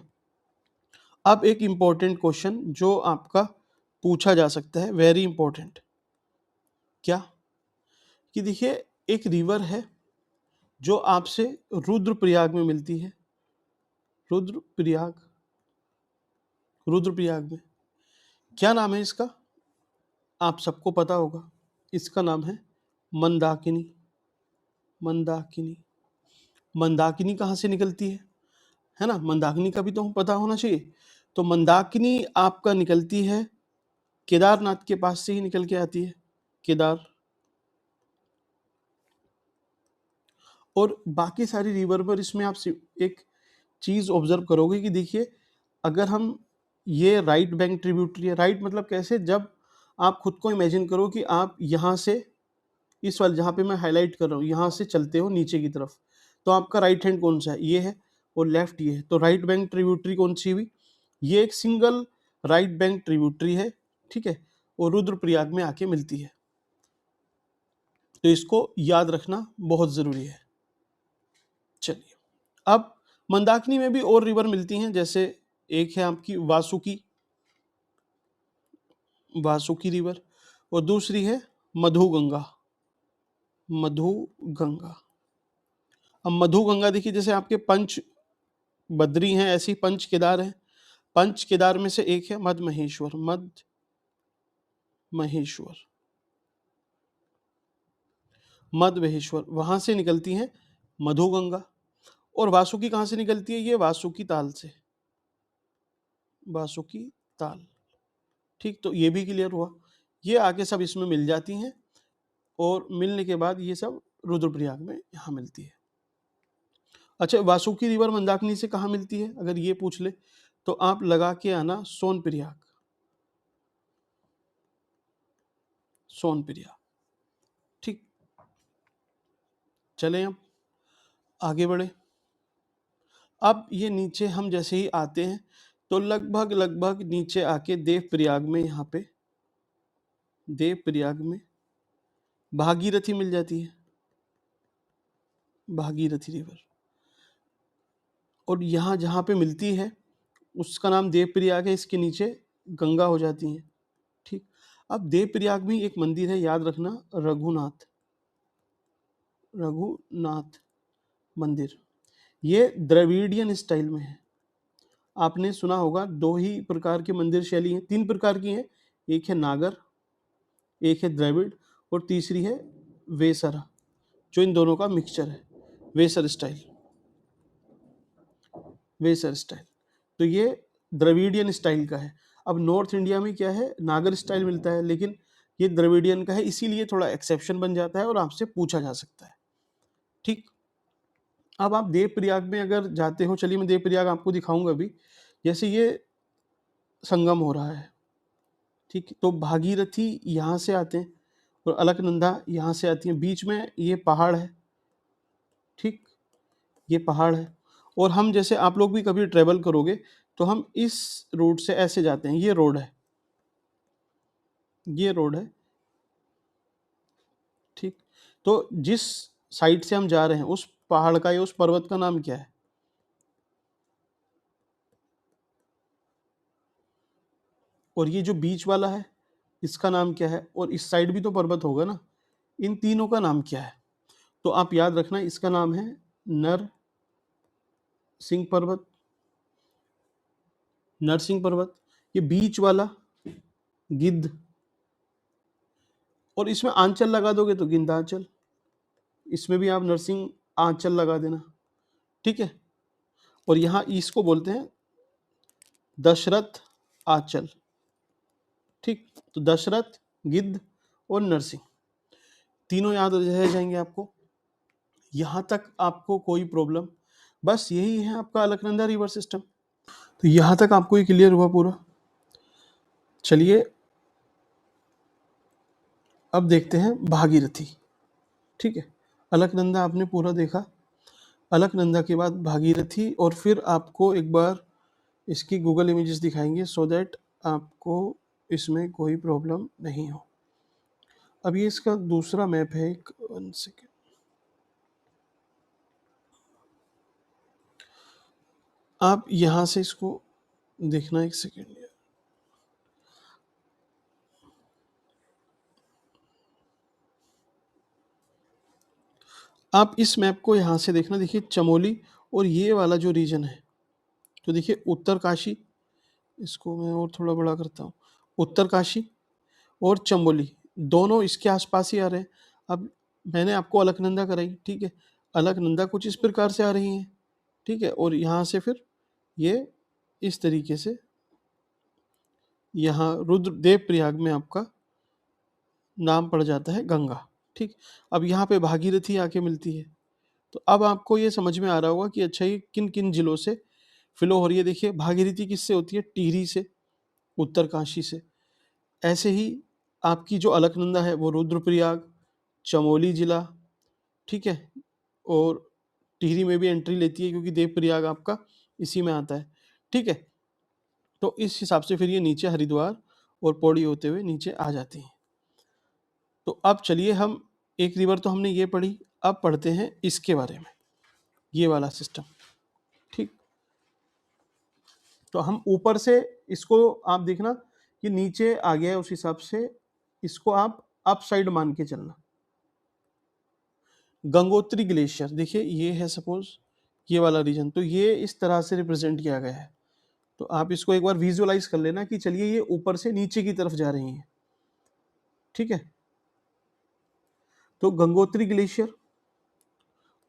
अब एक इम्पोर्टेंट क्वेश्चन जो आपका पूछा जा सकता है, वेरी इंपॉर्टेंट, क्या कि देखिए एक रिवर है जो आपसे रुद्रप्रयाग में मिलती है। रुद्रप्रयाग, रुद्रप्रयाग में क्या नाम है इसका? आप सबको पता होगा, इसका नाम है मंदाकिनी। मंदाकिनी। मंदाकिनी कहाँ से निकलती है ना? मंदाकिनी का भी तो पता होना चाहिए। तो मंदाकिनी आपका निकलती है केदारनाथ के पास से ही निकल के आती है, केदार। और बाकी सारी रिवर पर इसमें आप एक चीज ऑब्जर्व करोगे कि देखिए अगर हम, ये राइट बैंक ट्रिब्यूटरी है। राइट मतलब कैसे? जब आप खुद को इमेजिन करो कि आप यहाँ से, इस वाले जहाँ पे मैं हाईलाइट कर रहा हूँ, यहाँ से चलते हो नीचे की तरफ, तो आपका राइट हैंड कौन सा है? ये है, और लेफ्ट ये है। तो राइट बैंक ट्रिब्यूटरी कौन सी हुई? ये एक सिंगल राइट बैंक ट्रिब्यूटरी है, ठीक है, और रुद्रप्रयाग में आके मिलती है। तो इसको याद रखना बहुत जरूरी है। चलिए, अब मंदाकिनी में भी और रिवर मिलती हैं, जैसे एक है आपकी वासुकी, वासुकी रिवर, और दूसरी है मधुगंगा। मधुगंगा। अब मधुगंगा देखिए, जैसे आपके पंच बद्री हैं ऐसी पंच केदार हैं। पंच केदार में से एक है मद महेश्वर। मद महेश्वर, मद महेश्वर, वहां से निकलती है मधुगंगा। और वासुकी कहाँ से निकलती है? ये वासुकी ताल से। वासुकी ताल, ठीक। तो ये भी क्लियर हुआ, ये आगे सब इसमें मिल जाती हैं, और मिलने के बाद ये सब रुद्रप्रयाग में यहाँ मिलती है। अच्छा, वासुकी रिवर मंदाकिनी से कहाँ मिलती है अगर ये पूछ ले तो आप लगा के आना सोनप्रयाग। सोनप्रयाग, ठीक। चलें अब आगे बढ़े। अब ये नीचे हम जैसे ही आते हैं तो लगभग लगभग नीचे आके देवप्रयाग में, यहाँ पे देवप्रयाग में भागीरथी मिल जाती है। भागीरथी रिवर, और यहाँ जहाँ पे मिलती है उसका नाम देवप्रयाग है, इसके नीचे गंगा हो जाती है, ठीक। अब देवप्रयाग में एक मंदिर है, याद रखना, रघुनाथ। रघुनाथ मंदिर, ये द्रविडियन स्टाइल में है। आपने सुना होगा दो ही प्रकार की मंदिर शैली हैं, तीन प्रकार की हैं, एक है नागर, एक है द्रविड़, और तीसरी है वेसरा, जो इन दोनों का मिक्सचर है, वेसर स्टाइल। वेसर स्टाइल, तो ये द्रविडियन स्टाइल का है। अब नॉर्थ इंडिया में क्या है, नागर स्टाइल मिलता है, लेकिन ये द्रविडियन का है, इसीलिए थोड़ा एक्सेप्शन बन जाता है और आपसे पूछा जा सकता है, ठीक। अब आप देवप्रयाग में अगर जाते हो, चलिए मैं देवप्रयाग आपको दिखाऊंगा अभी। जैसे ये संगम हो रहा है, ठीक, तो भागीरथी यहाँ से आते हैं और अलकनंदा यहाँ से आती है, बीच में ये पहाड़ है, ठीक, ये पहाड़ है। और हम जैसे, आप लोग भी कभी ट्रेवल करोगे तो हम इस रूट से ऐसे जाते हैं, ये रोड है, ये रोड है, ठीक, तो जिस साइड से हम जा रहे हैं उस पहाड़ का या उस पर्वत का नाम क्या है? और ये जो बीच वाला है इसका नाम क्या है? और इस साइड भी तो पर्वत होगा ना, इन तीनों का नाम क्या है? तो आप याद रखना, इसका नाम है नरसिंह पर्वत, नरसिंह पर्वत। ये बीच वाला गिद्ध, और इसमें आंचल लगा दोगे तो गिंधाचल, इसमें भी आप नरसिंह आंचल लगा देना, ठीक है। और यहाँ इसको बोलते हैं दशरथ आंचल, ठीक। तो दशरथ, गिद्ध और नरसिंह, तीनों याद रह जाएंगे आपको। यहाँ तक आपको कोई प्रॉब्लम, बस यही है आपका अलकनंदा रिवर सिस्टम। तो यहाँ तक आपको ये क्लियर हुआ पूरा। चलिए अब देखते हैं भागीरथी, ठीक है। अलकनंदा आपने पूरा देखा, अलकनंदा के बाद भागीरथी, और फिर आपको एक बार इसकी गूगल इमेजेस दिखाएंगे सो दैट आपको इसमें कोई प्रॉब्लम नहीं हो। अब ये इसका दूसरा मैप है, एक 1 सेकेंड, आप यहाँ से इसको देखना, 1 सेकेंड। आप इस मैप को यहाँ से देखना, देखिए चमोली और ये वाला जो रीजन है, तो देखिए उत्तरकाशी, इसको मैं और थोड़ा बड़ा करता हूँ, उत्तरकाशी और चमोली दोनों इसके आसपास ही आ रहे हैं। अब मैंने आपको अलकनंदा कराई, ठीक है, अलकनंदा कुछ इस प्रकार से आ रही है, ठीक है, और यहाँ से फिर ये इस तरीके से यहाँ रुद्रदेव प्रयाग में आपका नाम पड़ जाता है गंगा, ठीक। अब यहाँ पे भागीरथी आके मिलती है, तो अब आपको ये समझ में आ रहा होगा कि अच्छा ये किन किन जिलों से फ्लो हो रही है। देखिए भागीरथी किससे होती है? टिहरी से, उत्तरकाशी से। ऐसे ही आपकी जो अलकनंदा है वो रुद्रप्रयाग, चमोली जिला, ठीक है, और टिहरी में भी एंट्री लेती है क्योंकि देवप्रयाग आपका इसी में आता है, ठीक है। तो इस हिसाब से फिर ये नीचे हरिद्वार और पौड़ी होते हुए नीचे आ जाती हैं। तो अब चलिए हम, एक रिवर तो हमने ये पढ़ी, अब पढ़ते हैं इसके बारे में, ये वाला सिस्टम, ठीक। तो हम ऊपर से इसको आप देखना कि नीचे आ गया है, उस हिसाब से इसको आप अप साइड मान के चलना। गंगोत्री ग्लेशियर, देखिए ये है सपोज ये वाला रीजन, तो ये इस तरह से रिप्रेजेंट किया गया है। तो आप इसको एक बार विजुअलाइज कर लेना कि चलिए ये ऊपर से नीचे की तरफ जा रही हैं, ठीक है। तो गंगोत्री ग्लेशियर,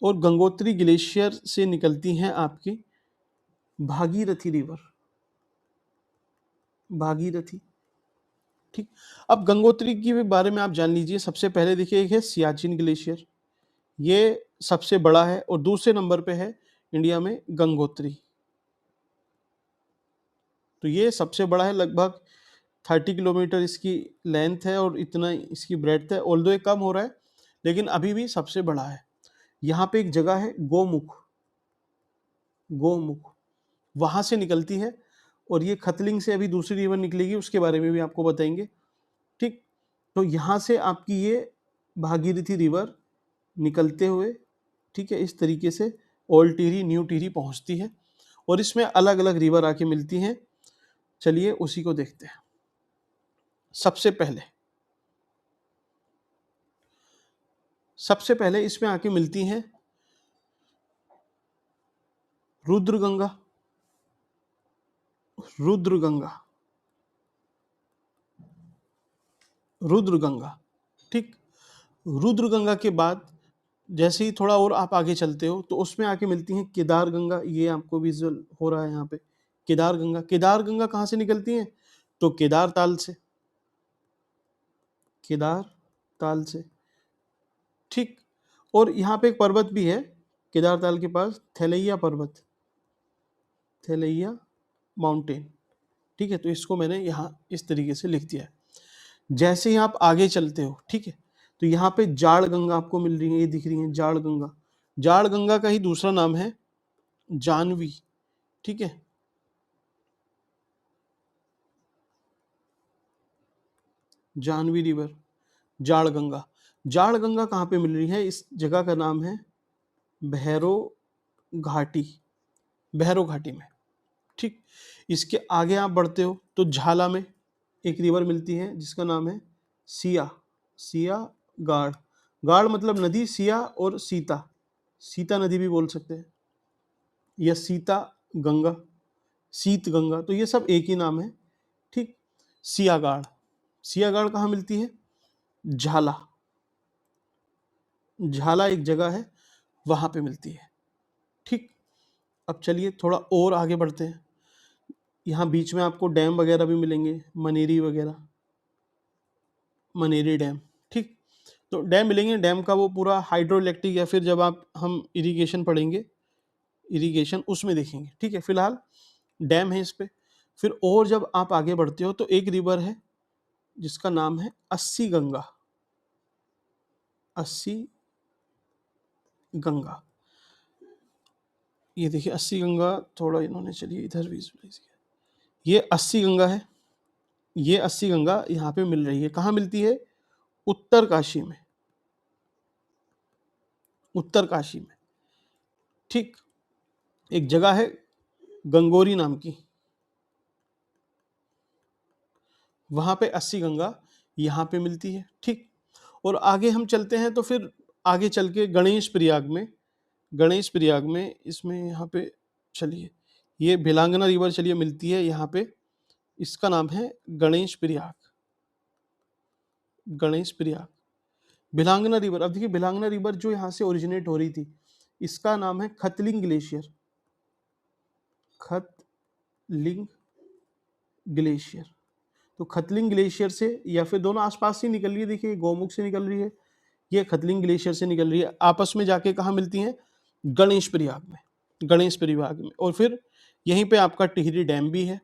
और गंगोत्री ग्लेशियर से निकलती हैं आपकी भागीरथी रिवर, भागीरथी, ठीक। अब गंगोत्री के बारे में आप जान लीजिए। सबसे पहले देखिए एक है सियाचिन ग्लेशियर, ये सबसे बड़ा है, और दूसरे नंबर पे है इंडिया में गंगोत्री। तो ये सबसे बड़ा है, लगभग 30 किलोमीटर इसकी लेंथ है और इतना इसकी ब्रेड्थ है। ऑल्दो ये कम हो रहा है लेकिन अभी भी सबसे बड़ा है। यहाँ पे एक जगह है गोमुख, गोमुख वहाँ से निकलती है, और ये खतलिंग से अभी दूसरी रिवर निकलेगी, उसके बारे में भी आपको बताएंगे, ठीक। तो यहाँ से आपकी ये भागीरथी रिवर निकलते हुए, ठीक है, इस तरीके से ओल्ड टिहरी, न्यू टिहरी पहुँचती है, और इसमें अलग अलग रिवर आके मिलती हैं। चलिए उसी को देखते हैं। सबसे पहले इसमें आके मिलती हैं रुद्रगंगा, रुद्रगंगा, रुद्रगंगा, ठीक। रुद्रगंगा के बाद जैसे ही थोड़ा और आप आगे चलते हो तो उसमें आके मिलती हैं केदार गंगा। ये आपको विजुअल हो रहा है यहाँ पे, केदार गंगा। केदार गंगा कहाँ से निकलती हैं? तो केदार ताल से, केदार ताल से, ठीक। और यहाँ पे एक पर्वत भी है केदार ताल के पास, थैलैया पर्वत, थैलैया माउंटेन, ठीक है। तो इसको मैंने यहाँ इस तरीके से लिख दिया है। जैसे ही आप आगे चलते हो, ठीक है, तो यहाँ पे जाड़ गंगा आपको मिल रही है, ये दिख रही है जाड़ गंगा। जाड़ गंगा का ही दूसरा नाम है जानवी, ठीक है, जानवी रिवर, जाड़ गंगा। जाड़ गंगा कहाँ पे मिल रही है? इस जगह का नाम है भैरो घाटी, भैरो घाटी में। ठीक, इसके आगे आप बढ़ते हो तो झाला में एक रिवर मिलती है जिसका नाम है सिया, सिया गाड़। गाड़ मतलब नदी, सिया और सीता, सीता नदी भी बोल सकते हैं, या सीता गंगा, शीत गंगा, तो ये सब एक ही नाम है। ठीक, सियागाड़, सियागाड़ कहाँ मिलती है? झाला, झाला एक जगह है वहां पे मिलती है। ठीक, अब चलिए थोड़ा और आगे बढ़ते हैं। यहाँ बीच में आपको डैम वगैरह भी मिलेंगे, मनेरी वगैरह, मनेरी डैम। ठीक, तो डैम मिलेंगे, डैम का वो पूरा हाइड्रो इलेक्ट्रिक या फिर जब आप हम इरिगेशन पढ़ेंगे, इरिगेशन उसमें देखेंगे। ठीक है, फिलहाल डैम है इस पे। फिर और जब आप आगे बढ़ते हो तो एक रिवर है जिसका नाम है अस्सी गंगा, अस्सी गंगा। ये देखिए अस्सी गंगा, थोड़ा इन्होंने चलिए इधर विजुअलाइज किया, ये अस्सी गंगा है। ये अस्सी गंगा यहाँ पे मिल रही है, कहाँ मिलती है? उत्तर काशी में, उत्तर काशी में। ठीक, एक जगह है गंगोरी नाम की, वहां पे अस्सी गंगा यहाँ पे मिलती है। ठीक, और आगे हम चलते हैं तो फिर आगे चल के गणेश प्रयाग में, गणेश प्रयाग में इसमें यहाँ पे चलिए, ये भिलांगना रिवर चलिए मिलती है यहाँ पे, इसका नाम है गणेश प्रयाग, गणेश प्रयाग। भिलांगना रिवर, अब देखिए भिलांगना रिवर जो यहाँ से ओरिजिनेट हो रही थी, इसका नाम है खतलिंग ग्लेशियर, खतलिंग ग्लेशियर। तो खतलिंग ग्लेशियर से, या फिर दोनों आसपास से निकल रही है, देखिए गौमुख से निकल रही है, ये खतलिंग ग्लेशियर से निकल रही है, आपस में जाके कहाँ मिलती हैं? गणेश प्रयाग में, गणेश प्रयाग में। और फिर यहीं पे आपका टिहरी डैम भी है,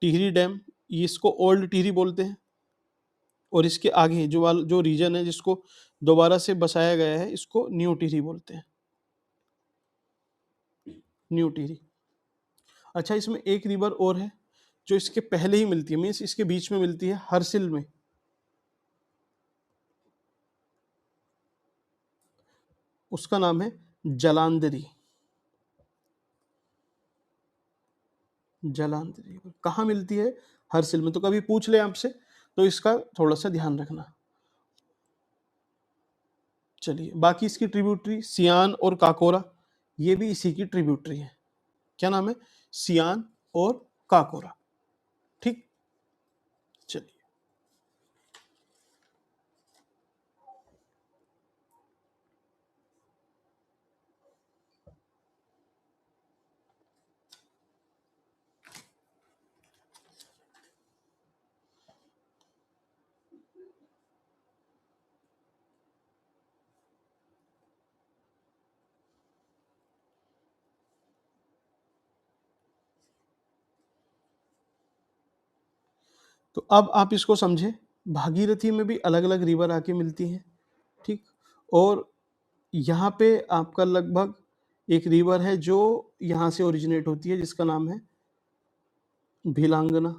टिहरी डैम, ये इसको ओल्ड टिहरी बोलते हैं। और इसके आगे जो रीजन है जिसको दोबारा से बसाया गया है, इसको न्यू टिहरी बोलते हैं, न्यू टिहरी। अच्छा, इसमें एक रिवर और है जो इसके पहले ही मिलती है, मीन्स इसके बीच में मिलती है, हरसिल में, उसका नाम है जलांधरी, जलांधरी रिवर कहाँ मिलती है? हरसिल में। तो कभी पूछ ले आपसे तो इसका थोड़ा सा ध्यान रखना। चलिए, बाकी इसकी ट्रिब्यूटरी सियान और काकोरा, ये भी इसी की ट्रिब्यूटरी है। क्या नाम है? सियान और काकोरा। ठीक, चलिए, तो अब आप इसको समझे, भागीरथी में भी अलग अलग रिवर आके मिलती हैं। ठीक, और यहाँ पे आपका लगभग एक रिवर है जो यहाँ से ओरिजिनेट होती है जिसका नाम है भिलांगना।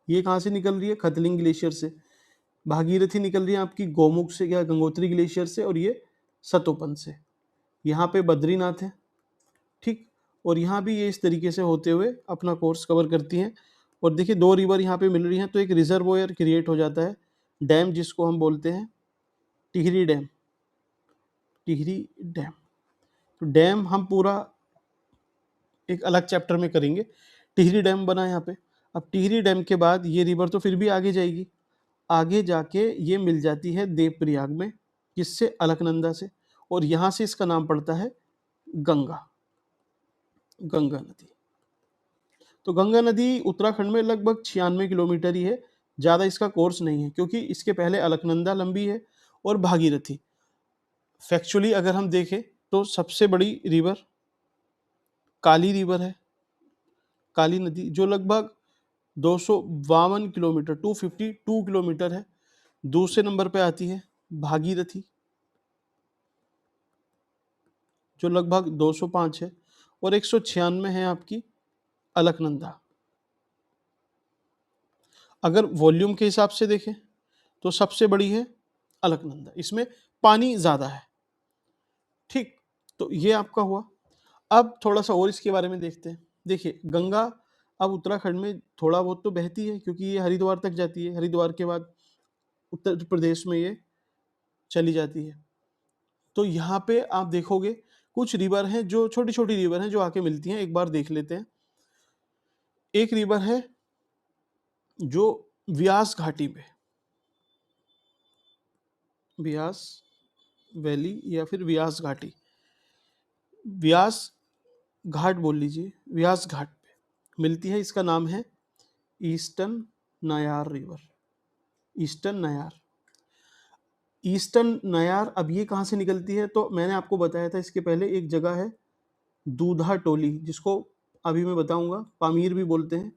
ये कहाँ से निकल रही है? खतलिंग ग्लेशियर से। भागीरथी निकल रही है आपकी गौमुख से या गंगोत्री ग्लेशियर से, और ये सतोपन से। यहाँ पे बद्रीनाथ है। ठीक, और यहाँ भी ये इस तरीके से होते हुए अपना कोर्स कवर करती हैं। और देखिए दो रिवर यहाँ पे मिल रही हैं तो एक रिजर्वोयर क्रिएट हो जाता है, डैम जिसको हम बोलते हैं टिहरी डैम, टिहरी डैम। तो डैम हम पूरा एक अलग चैप्टर में करेंगे। टिहरी डैम बना यहाँ पे। अब टिहरी डैम के बाद ये रिवर तो फिर भी आगे जाएगी, आगे जाके ये मिल जाती है देवप्रयाग में, किससे? अलकनंदा से। और यहाँ से इसका नाम पड़ता है गंगा, गंगा नदी। तो गंगा नदी उत्तराखंड में लगभग 96 किलोमीटर ही है, ज़्यादा इसका कोर्स नहीं है, क्योंकि इसके पहले अलकनंदा लंबी है और भागीरथी। फैक्चुअली अगर हम देखें तो सबसे बड़ी रिवर काली रिवर है, काली नदी, जो लगभग 252 किलोमीटर, 252 किलोमीटर है। दूसरे नंबर पे आती है भागीरथी जो लगभग 205 है, और 196 है आपकी अलकनंदा। अगर वॉल्यूम के हिसाब से देखें तो सबसे बड़ी है अलकनंदा, इसमें पानी ज़्यादा है। ठीक, तो ये आपका हुआ। अब थोड़ा सा और इसके बारे में देखते हैं। देखिए गंगा अब उत्तराखंड में थोड़ा बहुत तो बहती है, क्योंकि ये हरिद्वार तक जाती है, हरिद्वार के बाद उत्तर प्रदेश में ये चली जाती है। तो यहाँ पे आप देखोगे कुछ रिवर हैं जो छोटी छोटी रिवर हैं जो आके मिलती हैं, एक बार देख लेते हैं। एक रिवर है जो व्यास घाटी पे, व्यास वैली या फिर व्यास घाटी, व्यास घाट बोल लीजिए, व्यास घाट पे मिलती है। इसका नाम है ईस्टर्न नायार रिवर, ईस्टर्न नायार। ईस्टर्न नायार अब ये कहाँ से निकलती है, तो मैंने आपको बताया था इसके पहले, एक जगह है दूधा टोली, जिसको अभी मैं बताऊंगा, पामीर भी बोलते हैं,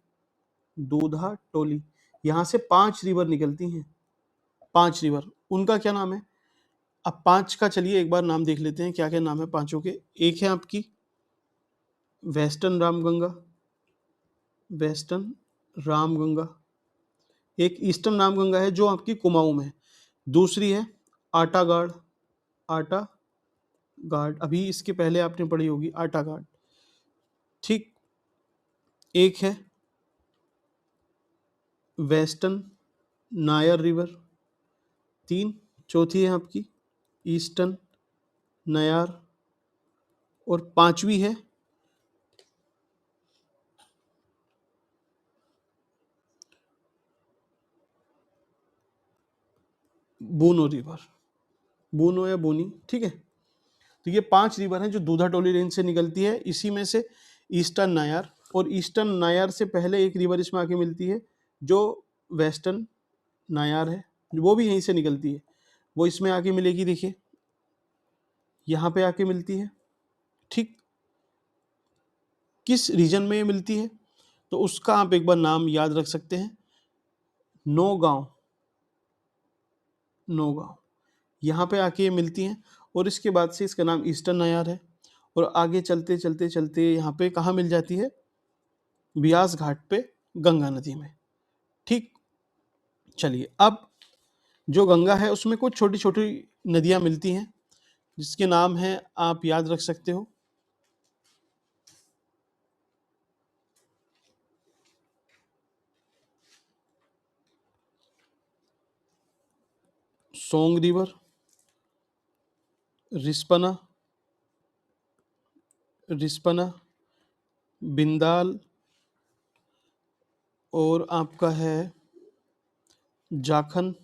दूधा टोली। यहाँ से 5 रिवर निकलती हैं, 5 रिवर, उनका क्या नाम है। अब 5 का चलिए एक बार नाम देख लेते हैं, क्या क्या नाम है पांचों के। एक है आपकी वेस्टर्न रामगंगा, वेस्टर्न रामगंगा। एक ईस्टर्न रामगंगा है जो आपकी कुमाऊं में है। दूसरी है आटा गाड़, आटा गाड़, अभी इसके पहले आपने पढ़ी होगी आटा गाड़। ठीक, एक है वेस्टर्न नायर रिवर, 3। चौथी है आपकी ईस्टर्न नयार, और 5वीं है बूनो रिवर, बूनो या बोनी, ठीक है। तो ये 5 रिवर हैं जो दूधा टोली रेंज से निकलती है, इसी में से ईस्टर्न नायार, और ईस्टर्न नायार से पहले एक रिवर इसमें आके मिलती है जो वेस्टर्न नायार है, वो भी यहीं से निकलती है, वो इसमें आके मिलेगी। देखिए यहाँ पे आके मिलती है। ठीक, किस रीजन में ये मिलती है, तो उसका आप एक बार नाम याद रख सकते हैं, नौगांव, नौगांव, यहाँ पे आके ये मिलती हैं। और इसके बाद से इसका नाम ईस्टर्न नायार है, और आगे चलते चलते चलते यहाँ पे कहाँ मिल जाती है, ब्यास घाट पे गंगा नदी में। ठीक, चलिए अब जो गंगा है उसमें कुछ छोटी छोटी नदियाँ मिलती हैं जिसके नाम हैं आप याद रख सकते हो। सोंग रिवर, रिस्पना, रिस्पना, बिंदाल, और आपका है जाखन।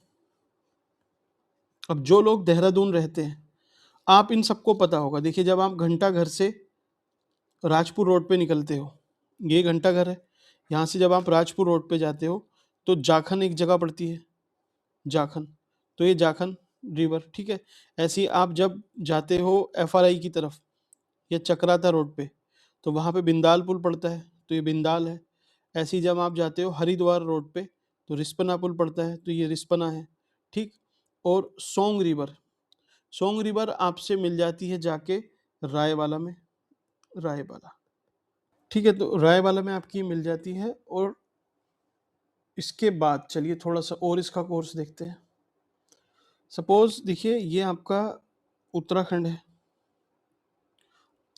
अब जो लोग देहरादून रहते हैं, आप इन सबको पता होगा। देखिए जब आप घंटा घर से राजपुर रोड पे निकलते हो, ये घंटा घर है, यहाँ से जब आप राजपुर रोड पे जाते हो तो जाखन एक जगह पड़ती है, जाखन, तो ये जाखन रिवर, ठीक है। ऐसे ही आप जब जाते हो FRI की तरफ या चक्राता रोड पे, तो वहाँ पे बिंदाल पुल पड़ता है, तो ये बिंदाल है। ऐसे ही जब आप जाते हो हरिद्वार रोड पे, तो रिस्पना पुल पड़ता है, तो ये रिस्पना है। ठीक, और सोंग रिवर, सोंग रिवर आपसे मिल जाती है जाके रायवाला में, रायवाला, ठीक है। तो रायवाला में आपकी मिल जाती है। और इसके बाद चलिए थोड़ा सा और इसका कोर्स देखते हैं। सपोज देखिए ये आपका उत्तराखंड है,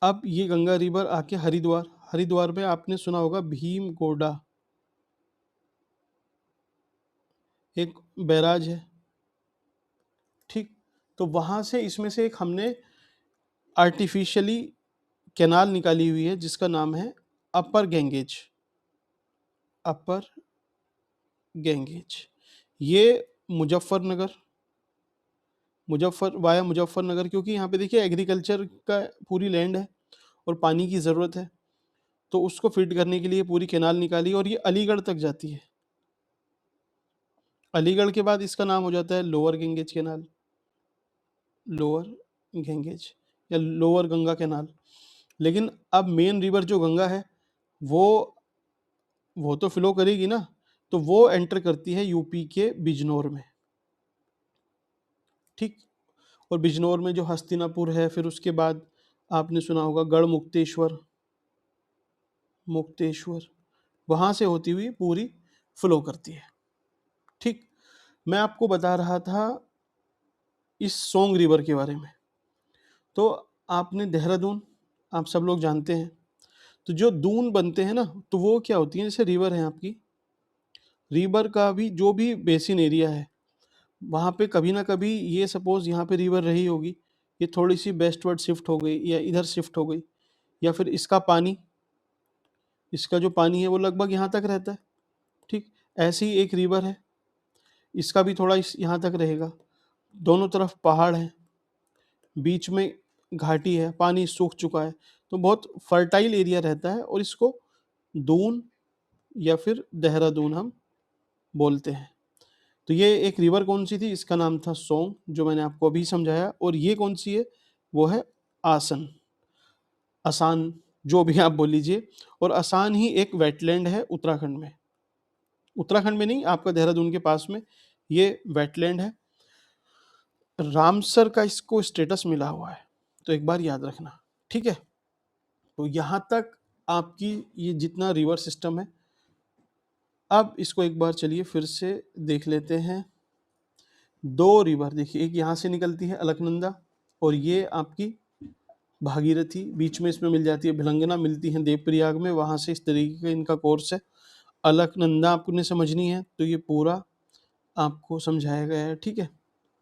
अब ये गंगा रिवर आके हरिद्वार, हरिद्वार में आपने सुना होगा भीम गोडा, एक बैराज है। ठीक, तो वहाँ से इसमें से एक हमने आर्टिफिशियली कैनाल निकाली हुई है जिसका नाम है अपर गैंगेज, अपर गैंगेज। ये मुजफ्फरनगर, वाया मुजफ्फरनगर, क्योंकि यहाँ पे देखिए एग्रीकल्चर का पूरी लैंड है और पानी की ज़रूरत है, तो उसको फिट करने के लिए पूरी कैनाल निकाली, और ये अलीगढ़ तक जाती है। अलीगढ़ के बाद इसका नाम हो जाता है lower Ganges canal, lower Ganges या लोअर गंगा कैनाल। लेकिन अब मेन रिवर जो गंगा है वो वो तो फ्लो करेगी ना, तो वो एंटर करती है यूपी के बिजनौर में। ठीक, और बिजनौर में जो हस्तिनापुर है, फिर उसके बाद आपने सुना होगा गढ़ मुक्तेश्वर, मुक्तेश्वर, वहाँ से होती हुई पूरी फ्लो करती है। ठीक, मैं आपको बता रहा था इस सोंग रिवर के बारे में। तो आपने देहरादून, आप सब लोग जानते हैं, तो जो दून बनते हैं ना, तो वो क्या होती है, जैसे रिवर है आपकी, रिवर का भी जो भी बेसिन एरिया है, वहाँ पे कभी ना कभी ये सपोज यहाँ पे रिवर रही होगी, ये थोड़ी सी वेस्टवर्ड शिफ्ट हो गई या इधर शिफ्ट हो गई, या फिर इसका जो पानी है वो लगभग यहाँ तक रहता है, ठीक। ऐसी ही एक रिवर है, इसका भी थोड़ा इस यहाँ तक रहेगा, दोनों तरफ पहाड़ है, बीच में घाटी है, पानी सूख चुका है, तो बहुत फर्टाइल एरिया रहता है, और इसको दून या फिर देहरादून हम बोलते हैं। तो ये एक रिवर कौन सी थी, इसका नाम था सोंग, जो मैंने आपको अभी समझाया। और ये कौन सी है, वो है आसन, आसान, जो भी आप बोल लीजिए। और आसान ही एक वेटलैंड है उत्तराखंड में, उत्तराखंड में नहीं, आपका देहरादून के पास में ये वेटलैंड है। रामसर का इसको स्टेटस मिला हुआ है, तो एक बार याद रखना, ठीक है। तो यहाँ तक आपकी ये जितना रिवर सिस्टम है। अब इसको एक बार चलिए फिर से देख लेते हैं। दो रिवर देखिए, एक यहाँ से निकलती है अलकनंदा, और ये आपकी भागीरथी, बीच में इसमें मिल जाती है भिलंगना, मिलती है देवप्रयाग में, वहाँ से इस तरीके का इनका कोर्स है। अलकनंदा आपने समझनी है, तो ये पूरा आपको समझाया गया है, ठीक है,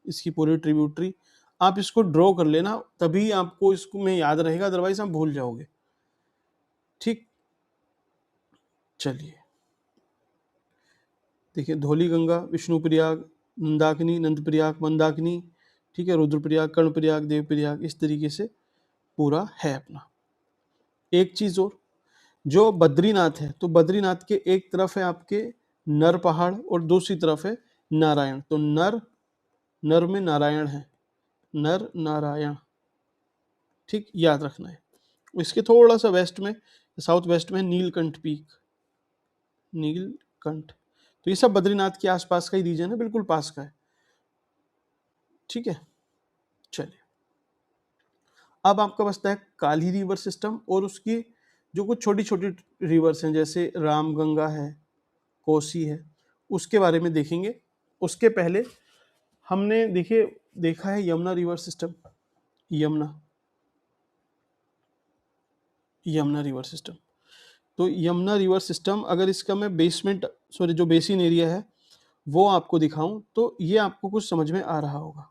इसकी पूरी ट्रिब्यूटरी। आप इसको ड्रॉ कर लेना, तभी आपको इसको में याद रहेगा, अदरवाइज आप भूल जाओगे, ठीक। चलिए देखिए, धौली गंगा, विष्णुप्रयाग, नंदाकिनी, नंदप्रयाग, मंदाकिनी, ठीक है, रुद्रप्रयाग, कर्णप्रयाग, देवप्रयाग, इस तरीके से पूरा है अपना। एक चीज और, जो बद्रीनाथ है, तो बद्रीनाथ के एक तरफ है आपके नर पहाड़ और दूसरी तरफ है नारायण। तो नर, नर में नारायण है, नर नारायण, ठीक, याद रखना है। इसके थोड़ा सा वेस्ट में, साउथ वेस्ट में नीलकंठ पीक, नीलकंठ। तो ये सब बद्रीनाथ के आसपास का ही रीजन है, बिल्कुल पास का है, ठीक है। चलिए, अब आपका बचता है काली रिवर सिस्टम, और उसकी जो कुछ छोटी छोटी रिवर्स हैं, जैसे रामगंगा है, कोसी है, उसके बारे में देखेंगे। उसके पहले हमने देखा है Yamuna river system, Yamuna, Yamuna river system. तो यमुना रिवर सिस्टम, अगर इसका मैं बेसमेंट, सॉरी, जो बेसिन एरिया है वो आपको दिखाऊं, तो ये आपको कुछ समझ में आ रहा होगा।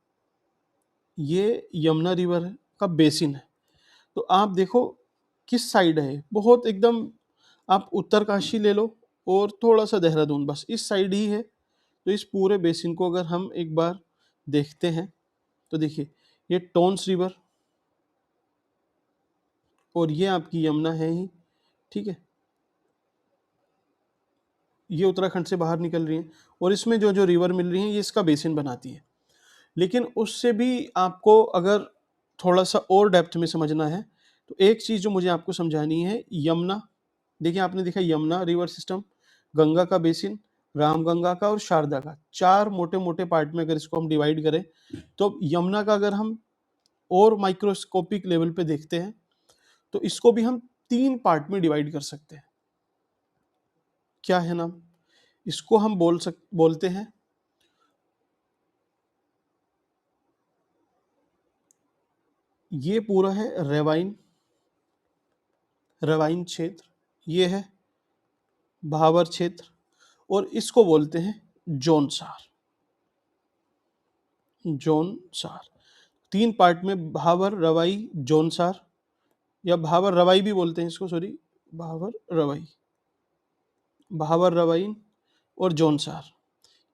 ये यमुना रिवर का बेसिन है। तो आप देखो किस साइड है, बहुत एकदम, आप उत्तरकाशी ले लो और थोड़ा सा देहरादून, बस इस साइड ही है। तो इस पूरे बेसिन को अगर हम एक बार देखते हैं, तो देखिए, ये टोन्स रिवर, और ये आपकी यमुना है ही, ठीक है, ये उत्तराखंड से बाहर निकल रही है, और इसमें जो जो रिवर मिल रही है ये इसका बेसिन बनाती है। लेकिन उससे भी आपको अगर थोड़ा सा और डेप्थ में समझना है, तो एक चीज़ जो मुझे आपको समझानी है, यमुना, देखिए आपने देखा यमुना रिवर सिस्टम, गंगा का बेसिन, रामगंगा का और शारदा का, चार मोटे मोटे पार्ट में अगर इसको हम डिवाइड करें, तो यमुना का अगर हम और माइक्रोस्कोपिक लेवल पे देखते हैं, तो इसको भी हम तीन पार्ट में डिवाइड कर सकते हैं। क्या है नाम, इसको हम बोलते हैं, ये पूरा है रेवाइन, रेवाइन क्षेत्र, ये है भावर क्षेत्र, और इसको बोलते हैं जोनसार, जोनसार। तीन पार्ट में, भावर, रवाई, जोनसार, या भावर रवाई भी बोलते हैं इसको, सॉरी, भावर रवाई, भावर रवाइन और जोनसार,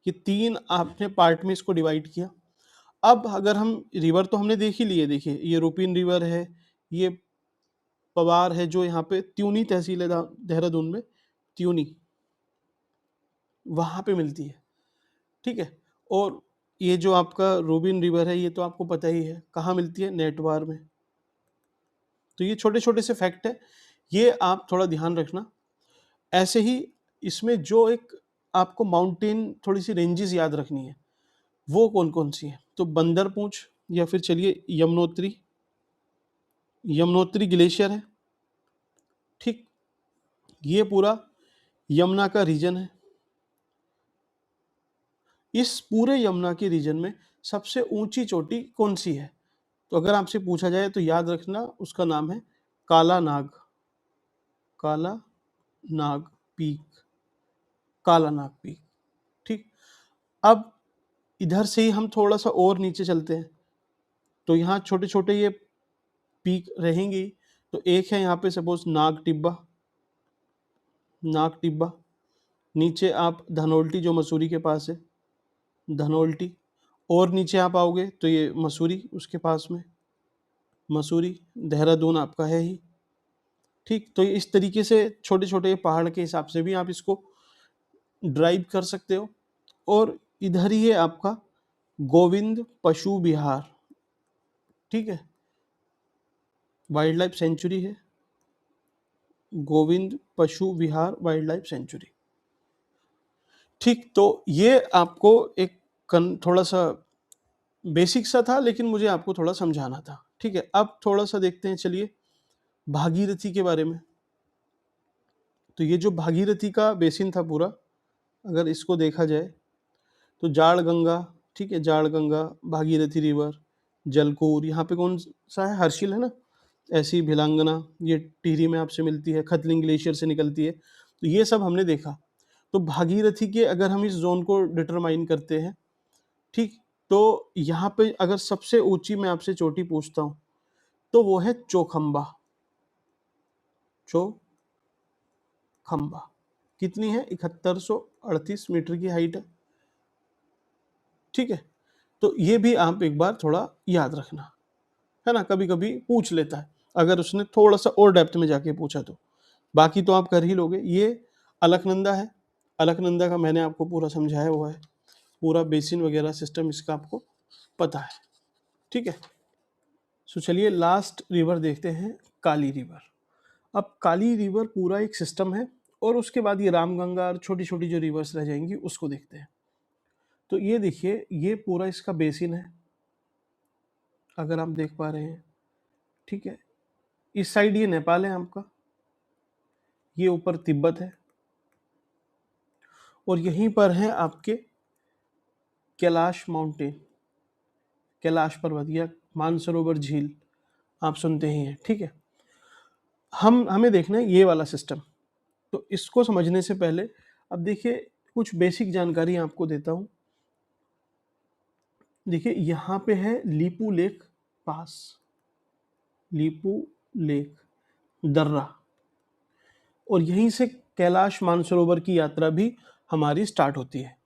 ये तीन आपने पार्ट में इसको डिवाइड किया। अब अगर हम रिवर तो हमने देख ही लिए, देखिए ये रूपिन रिवर है, ये पवार है, जो यहाँ पे त्यूनी तहसील है देहरादून में, त्यूनी, वहाँ पे मिलती है, ठीक है। और ये जो आपका रूबिन रिवर है, ये तो आपको पता ही है कहाँ मिलती है, नेटवार में। तो ये छोटे छोटे से फैक्ट है, ये आप थोड़ा ध्यान रखना। ऐसे ही इसमें जो एक आपको माउंटेन, थोड़ी सी रेंजेस याद रखनी है, वो कौन कौन सी है, तो बंदर पूंछ, या फिर चलिए यमुनोत्री, यमुनोत्री ग्लेशियर है, ठीक, ये पूरा यमुना का रीजन है। इस पूरे यमुना के रीजन में सबसे ऊंची चोटी कौन सी है? तो अगर आपसे पूछा जाए तो याद रखना उसका नाम है काला नाग, काला नाग पीक, काला नाग पीक। ठीक, अब इधर से ही हम थोड़ा सा और नीचे चलते हैं तो यहाँ छोटे छोटे ये पीक रहेंगी। तो एक है यहाँ पे सपोज नाग टिब्बा, नाग टिब्बा। नीचे आप धनोल्टी जो मसूरी के पास है, धनोल्टी। और नीचे आप आओगे तो ये मसूरी उसके पास में, मसूरी। देहरादून आपका है ही। ठीक, तो इस तरीके से छोटे छोटे पहाड़ के हिसाब से भी आप इसको ड्राइव कर सकते हो। और इधर ही है आपका गोविंद पशु विहार, ठीक है, वाइल्ड लाइफ सेंचुरी है, गोविंद पशु विहार वाइल्ड लाइफ सेंचुरी। ठीक, तो ये आपको एक थोड़ा सा बेसिक सा था, लेकिन मुझे आपको थोड़ा समझाना था। ठीक है, अब थोड़ा सा देखते हैं, चलिए भागीरथी के बारे में। तो ये जो भागीरथी का बेसिन था पूरा, अगर इसको देखा जाए तो जाड़ गंगा, ठीक है, जाड़ गंगा, भागीरथी रिवर, जलकूर, यहाँ पे कौन सा है, हर्षिल है ना, ऐसी भिलांगना, ये टिहरी में आपसे मिलती है, खतलिंग ग्लेशियर से निकलती है। तो ये सब हमने देखा। तो भागीरथी के अगर हम इस जोन को डिटरमाइन करते हैं, ठीक, तो यहाँ पे अगर सबसे ऊंची मैं आपसे चोटी पूछता हूँ तो वो है चौखंबा, चौखंबा। कितनी है? 7138 मीटर की हाइट है। ठीक है, तो ये भी आप एक बार थोड़ा याद रखना, है ना, कभी कभी पूछ लेता है अगर उसने थोड़ा सा और डेप्थ में जाके पूछा तो। बाकी तो आप कर ही लोगे। ये अलकनंदा है, अलकनंदा का मैंने आपको पूरा समझाया हुआ है, पूरा बेसिन वगैरह सिस्टम इसका आपको पता है। ठीक है, सो चलिए लास्ट रिवर देखते हैं, काली रिवर। अब काली रिवर पूरा एक सिस्टम है, और उसके बाद ये रामगंगा और छोटी छोटी जो रिवर्स रह जाएंगी उसको देखते हैं। तो ये देखिए, ये पूरा इसका बेसिन है, अगर आप देख पा रहे हैं। ठीक है, इस साइड ये नेपाल है आपका, ये ऊपर तिब्बत है, और यहीं पर है आपके कैलाश माउंटेन, कैलाश पर्वत या मानसरोवर झील आप सुनते ही हैं। ठीक है, हमें देखना है ये वाला सिस्टम। तो इसको समझने से पहले अब देखिए कुछ बेसिक जानकारी आपको देता हूं। देखिए यहाँ पे है लीपू लेक पास, लीपू लेक दर्रा, और यहीं से कैलाश मानसरोवर की यात्रा भी हमारी स्टार्ट होती है।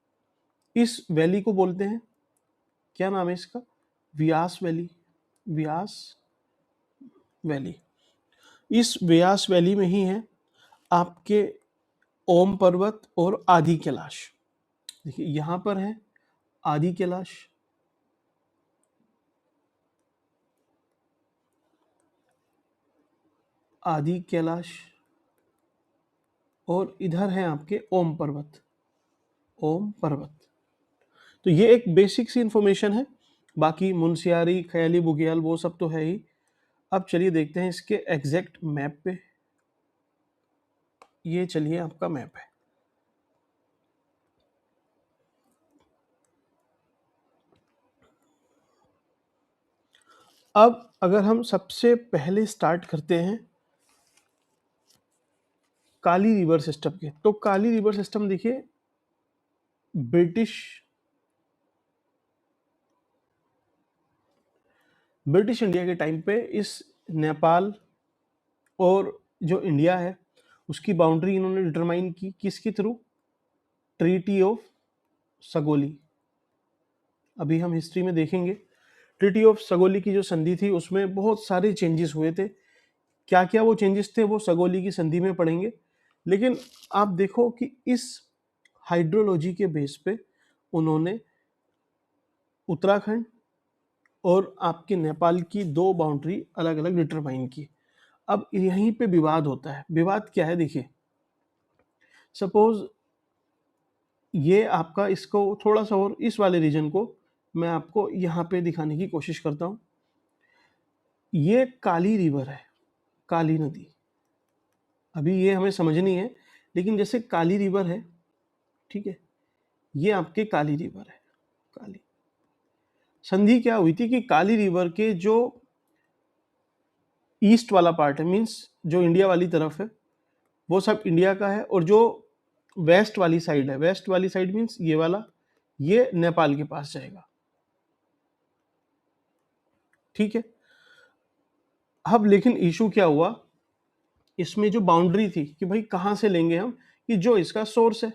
इस वैली को बोलते हैं, क्या नाम है इसका, व्यास वैली, व्यास वैली। इस व्यास वैली में ही है आपके ओम पर्वत और आदि कैलाश। देखिए यहां पर है आदि कैलाश, आदि कैलाश, और इधर है आपके ओम पर्वत, ओम पर्वत। तो ये एक बेसिक सी इंफॉर्मेशन है, बाकी मुनस्यारी, ख्याली, बुग्याल वो सब तो है ही। अब चलिए देखते हैं इसके एग्जैक्ट मैप पे। ये चलिए आपका मैप है। अब अगर हम सबसे पहले स्टार्ट करते हैं काली रिवर सिस्टम के, तो काली रिवर सिस्टम देखिए ब्रिटिश इंडिया के टाइम पे इस नेपाल और जो इंडिया है उसकी बाउंड्री इन्होंने डिटरमाइन की, किसके थ्रू, ट्रीटी ऑफ सगोली। अभी हम हिस्ट्री में देखेंगे ट्रीटी ऑफ सगोली की जो संधि थी उसमें बहुत सारे चेंजेस हुए थे। क्या क्या वो चेंजेस थे वो सगोली की संधि में पढ़ेंगे। लेकिन आप देखो कि इस हाइड्रोलॉजी के बेस पे उन्होंने उत्तराखंड और आपके नेपाल की दो बाउंड्री अलग अलग डिटरमाइन की। अब यहीं पे विवाद होता है। विवाद क्या है, देखिए सपोज ये आपका, इसको थोड़ा सा और इस वाले रीजन को मैं आपको यहाँ पे दिखाने की कोशिश करता हूँ। ये काली रिवर है, काली नदी, अभी ये हमें समझनी है। लेकिन जैसे काली रिवर है, ठीक है, ये आपके काली रिवर है, काली। संधि क्या हुई थी कि काली रिवर के जो ईस्ट वाला पार्ट है, मीन्स जो इंडिया वाली तरफ है, वो सब इंडिया का है, और जो वेस्ट वाली साइड है, वेस्ट वाली साइड मीन्स ये वाला, ये नेपाल के पास जाएगा। ठीक है। अब लेकिन इशू क्या हुआ, इसमें जो बाउंड्री थी कि भाई कहां से लेंगे हम, कि जो इसका सोर्स है,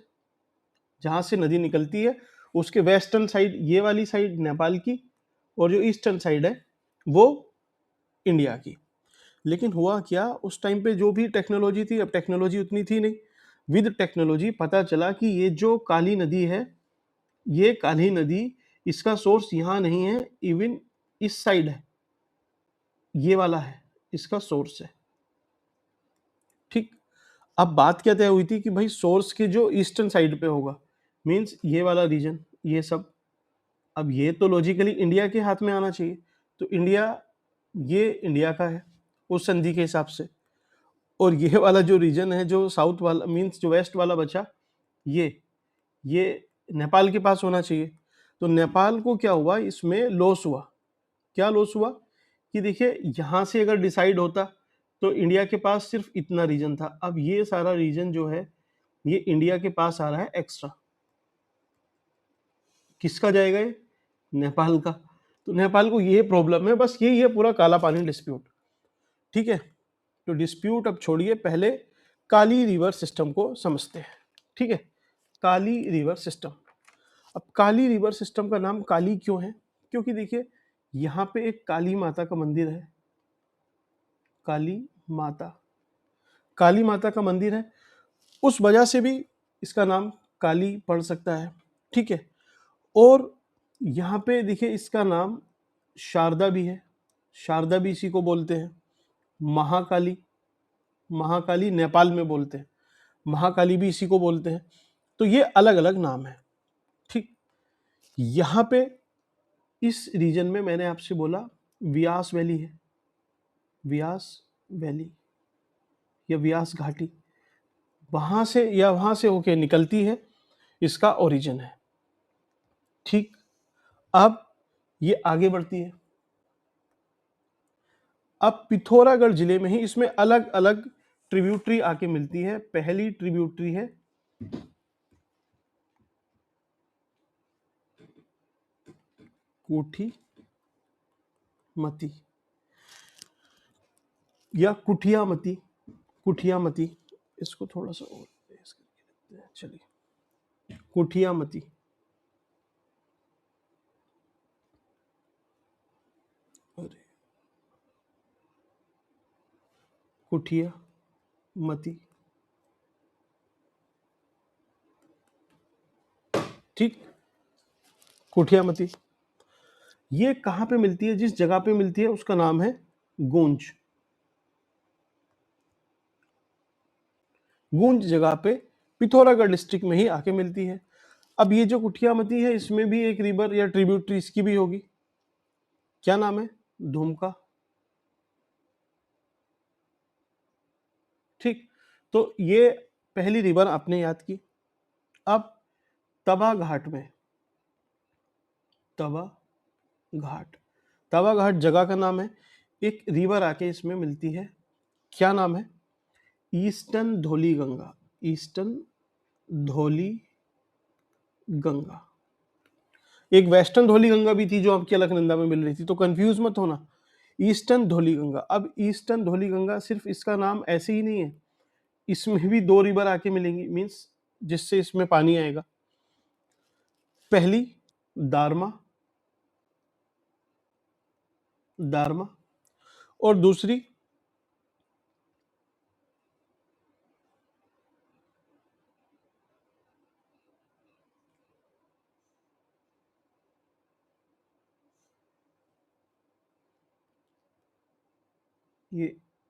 जहां से नदी निकलती है, उसके वेस्टर्न साइड ये वाली साइड नेपाल की, और जो ईस्टर्न साइड है वो इंडिया की। लेकिन हुआ क्या, उस टाइम पे जो भी टेक्नोलॉजी थी, अब टेक्नोलॉजी उतनी थी नहीं, विद टेक्नोलॉजी पता चला कि ये जो काली नदी है, ये काली नदी, इसका सोर्स यहाँ नहीं है, इवन इस साइड है, ये वाला है इसका सोर्स है। ठीक। अब बात क्या तय हुई थी कि भाई सोर्स के जो ईस्टर्न साइड पे होगा, मींस ये वाला रीजन, ये सब, अब ये तो लॉजिकली इंडिया के हाथ में आना चाहिए, तो इंडिया, ये इंडिया का है उस संधि के हिसाब से, और ये वाला जो रीजन है, जो साउथ वाला मींस जो वेस्ट वाला बचा, ये नेपाल के पास होना चाहिए। तो नेपाल को क्या हुआ, इसमें लॉस हुआ। क्या लॉस हुआ कि देखिए यहाँ से अगर डिसाइड होता तो इंडिया के पास सिर्फ इतना रीजन था, अब ये सारा रीजन जो है ये इंडिया के पास आ रहा है एक्स्ट्रा। किसका जाएगा ये, नेपाल का। तो नेपाल को ये प्रॉब्लम है, बस यही है पूरा काला पानी डिस्प्यूट। ठीक है, तो डिस्प्यूट अब छोड़िए, पहले काली रिवर सिस्टम को समझते हैं। ठीक है, काली रिवर सिस्टम। अब काली रिवर सिस्टम का नाम काली क्यों है, क्योंकि देखिए यहाँ पे एक काली माता का मंदिर है, काली माता, काली माता का मंदिर है, उस वजह से भी इसका नाम काली पड़ सकता है। ठीक है, और यहाँ पे देखिए इसका नाम शारदा भी है, शारदा भी इसी को बोलते हैं। महाकाली, महाकाली नेपाल में बोलते हैं, महाकाली भी इसी को बोलते हैं। तो ये अलग अलग नाम है। ठीक, यहाँ पे इस रीजन में मैंने आपसे बोला व्यास वैली है, व्यास वैली या व्यास घाटी, वहां से या वहां से होके निकलती है, इसका ओरिजिन है। ठीक, अब ये आगे बढ़ती है। अब पिथौरागढ़ जिले में ही इसमें अलग अलग ट्रिब्यूटरी आके मिलती है। पहली ट्रिब्यूटरी है कोठी मती या कुठियामती, कुठियामती, इसको थोड़ा सा और तेज करके लिखते हैं, चलिए, कुठियामती। अरे, कुठियामती। ठीक, कुठियामती ये कहाँ पे मिलती है, जिस जगह पे मिलती है उसका नाम है गूंज। गूंज जगह पे पिथौरागढ़ डिस्ट्रिक्ट में ही आके मिलती है। अब ये जो कुठियामती है, इसमें भी एक रिवर या ट्रिब्यूटरी इसकी भी होगी, क्या नाम है, धूमका। ठीक, तो ये पहली रिवर आपने याद की। अब तवा घाट में, तवा घाट, तवा घाट जगह का नाम है, एक रिवर आके इसमें मिलती है, क्या नाम है, ईस्टर्न धौली गंगा, ईस्टर्न धौली गंगा। एक वेस्टर्न धौली गंगा भी थी जो आपकी अलकनंदा में मिल रही थी, तो कंफ्यूज मत होना, ईस्टर्न धौली गंगा। अब ईस्टर्न धौली गंगा सिर्फ इसका नाम ऐसे ही नहीं है, इसमें भी दो रिवर आके मिलेंगी, मींस जिससे इसमें पानी आएगा। पहली दारमा, दारमा, और दूसरी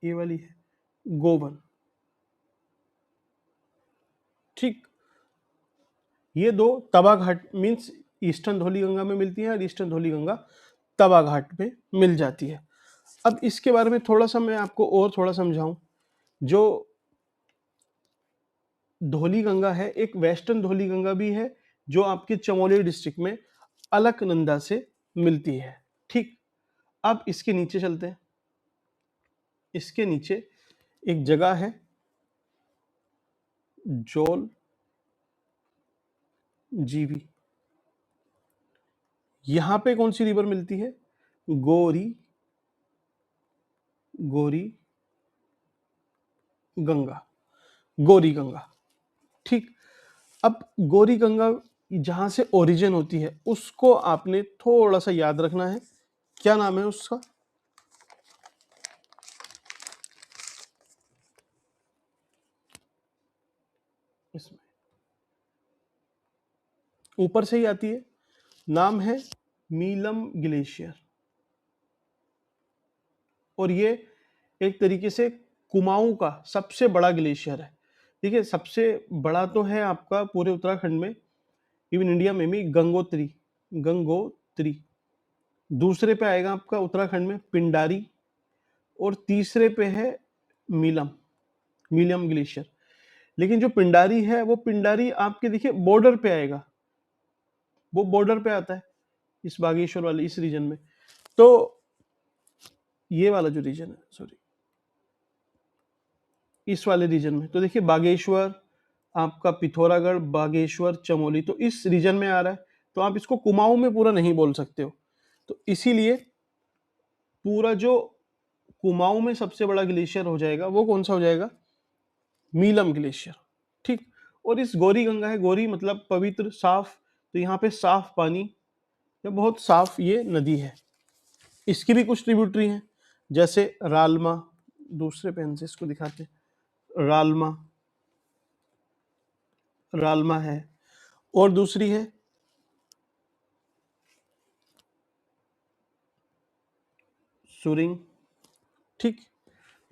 ये वाली है गोवन। ठीक, ये दो तवा घाट मींस ईस्टर्न धौली गंगा में मिलती है, और ईस्टर्न धौली गंगा तवा घाट में मिल जाती है। अब इसके बारे में थोड़ा सा मैं आपको और थोड़ा समझाऊं, जो धौली गंगा है, एक वेस्टर्न धौली गंगा भी है जो आपके चमोली डिस्ट्रिक्ट में अलकनंदा से मिलती है। ठीक, अब इसके नीचे चलते हैं। इसके नीचे एक जगह है जोल जीवी। यहां पे कौन सी रिवर मिलती है? गोरी गोरी गंगा, गोरी गंगा। ठीक, अब गोरी गंगा जहां से ओरिजिन होती है उसको आपने थोड़ा सा याद रखना है। क्या नाम है उसका? इसमें ऊपर से ही आती है, नाम है मीलम ग्लेशियर। और ये एक तरीके से कुमाऊं का सबसे बड़ा ग्लेशियर है। ठीक है, सबसे बड़ा तो है आपका पूरे उत्तराखंड में, इवन इंडिया में भी गंगोत्री। गंगोत्री दूसरे पे आएगा आपका उत्तराखंड में पिंडारी, और तीसरे पे है मीलम, मीलम ग्लेशियर। लेकिन जो पिंडारी है वो पिंडारी आपके देखिए बॉर्डर पे आएगा, वो बॉर्डर पे आता है इस बागेश्वर वाले इस रीजन में। तो ये वाला जो रीजन है, सॉरी, इस वाले रीजन में तो देखिए बागेश्वर, आपका पिथौरागढ़, बागेश्वर, चमोली, तो इस रीजन में आ रहा है। तो आप इसको कुमाऊं में पूरा नहीं बोल सकते हो। तो इसीलिए पूरा जो कुमाऊं में सबसे बड़ा ग्लेशियर हो जाएगा वो कौन सा हो जाएगा? मीलम ग्लेशियर। ठीक, और इस गौरी गंगा है, गौरी मतलब पवित्र, साफ, तो यहाँ पे साफ पानी, ये बहुत साफ ये नदी है। इसकी भी कुछ ट्रिब्यूटरी हैं, जैसे रालमा, दूसरे पेन से इसको दिखाते हैं, रालमा, रालमा है, और दूसरी है सुरिंग। ठीक,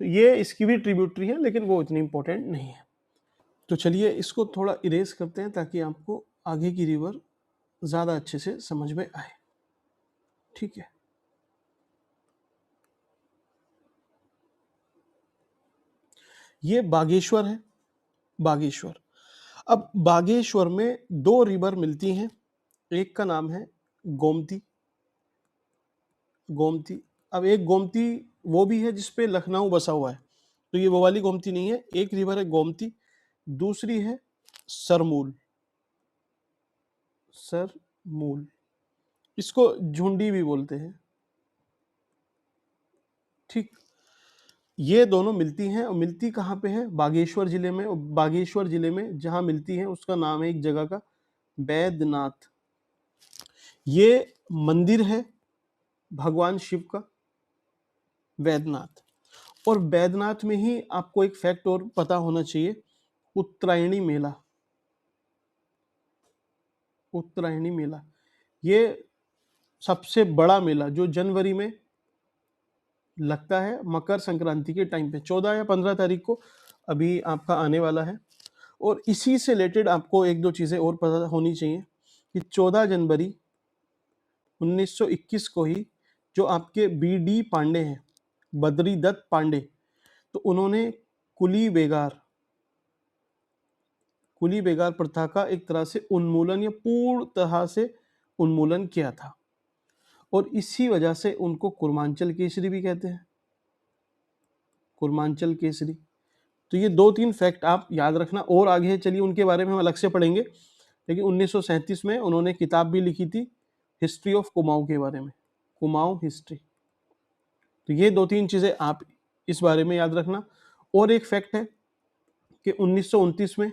तो ये इसकी भी ट्रिब्यूटरी है, लेकिन वो इतनी इंपॉर्टेंट नहीं है। तो चलिए इसको थोड़ा इरेज करते हैं ताकि आपको आगे की रिवर ज़्यादा अच्छे से समझ में आए। ठीक है, ये बागेश्वर है, बागेश्वर। अब बागेश्वर में दो रिवर मिलती हैं, एक का नाम है गोमती, गोमती। अब एक गोमती वो भी है जिसपे लखनऊ बसा हुआ है, तो ये वो वाली गोमती नहीं है। एक रिवर है गोमती, दूसरी है सरमूल, सरमूल, इसको झुंडी भी बोलते हैं। ठीक, ये दोनों मिलती हैं, और मिलती कहाँ पे है? बागेश्वर जिले में। और बागेश्वर जिले में जहाँ मिलती हैं उसका नाम है एक जगह का बैद्यनाथ। ये मंदिर है भगवान शिव का, वैद्यनाथ। और वैद्यनाथ में ही आपको एक फैक्ट और पता होना चाहिए, उत्तरायणी मेला, उत्तरायणी मेला ये सबसे बड़ा मेला जो जनवरी में लगता है, मकर संक्रांति के टाइम पे 14 या 15 तारीख को अभी आपका आने वाला है। और इसी से रिलेटेड आपको एक दो चीज़ें और पता होनी चाहिए कि 14 जनवरी 1921 को ही जो आपके बी.डी. पांडे हैं, बद्री दत्त पांडे, तो उन्होंने कुली बेगार, कुली बेगार प्रथा का एक तरह से उन्मूलन या पूर्ण तरह से उन्मूलन किया था। और इसी वजह से उनको कुर्मांचल केसरी भी कहते हैं, कुर्मांचल केसरी। तो ये दो तीन फैक्ट आप याद रखना, और आगे चलिए उनके बारे में हम अलग से पढ़ेंगे। लेकिन 1937 में उन्होंने किताब भी लिखी थी हिस्ट्री ऑफ कुमाऊं के बारे में, कुमाऊं हिस्ट्री। तो ये दो तीन चीज़ें आप इस बारे में याद रखना। और एक फैक्ट है कि 1929 में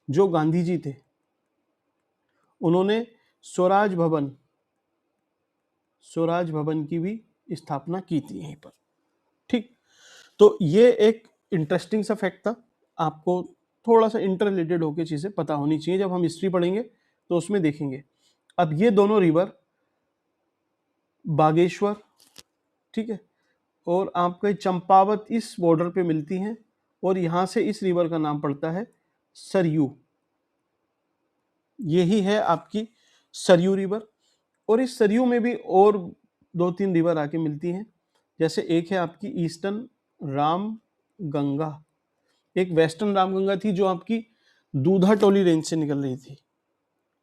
जो गांधी जी थे उन्होंने स्वराज भवन, स्वराज भवन की भी स्थापना की थी यहीं पर। ठीक, तो ये एक इंटरेस्टिंग सा फैक्ट था, आपको थोड़ा सा इंटर रिलेटेड होकर चीज़ें पता होनी चाहिए, जब हम हिस्ट्री पढ़ेंगे तो उसमें देखेंगे। अब ये दोनों रिवर बागेश्वर, ठीक है, और आपके चंपावत इस बॉर्डर पे मिलती हैं, और यहाँ से इस रिवर का नाम पड़ता है सरयू। यही है आपकी सरयू रिवर। और इस सरयू में भी और दो तीन रिवर आके मिलती हैं, जैसे एक है आपकी ईस्टर्न राम गंगा, एक वेस्टर्न राम गंगा थी जो आपकी दूधा टोली रेंज से निकल रही थी।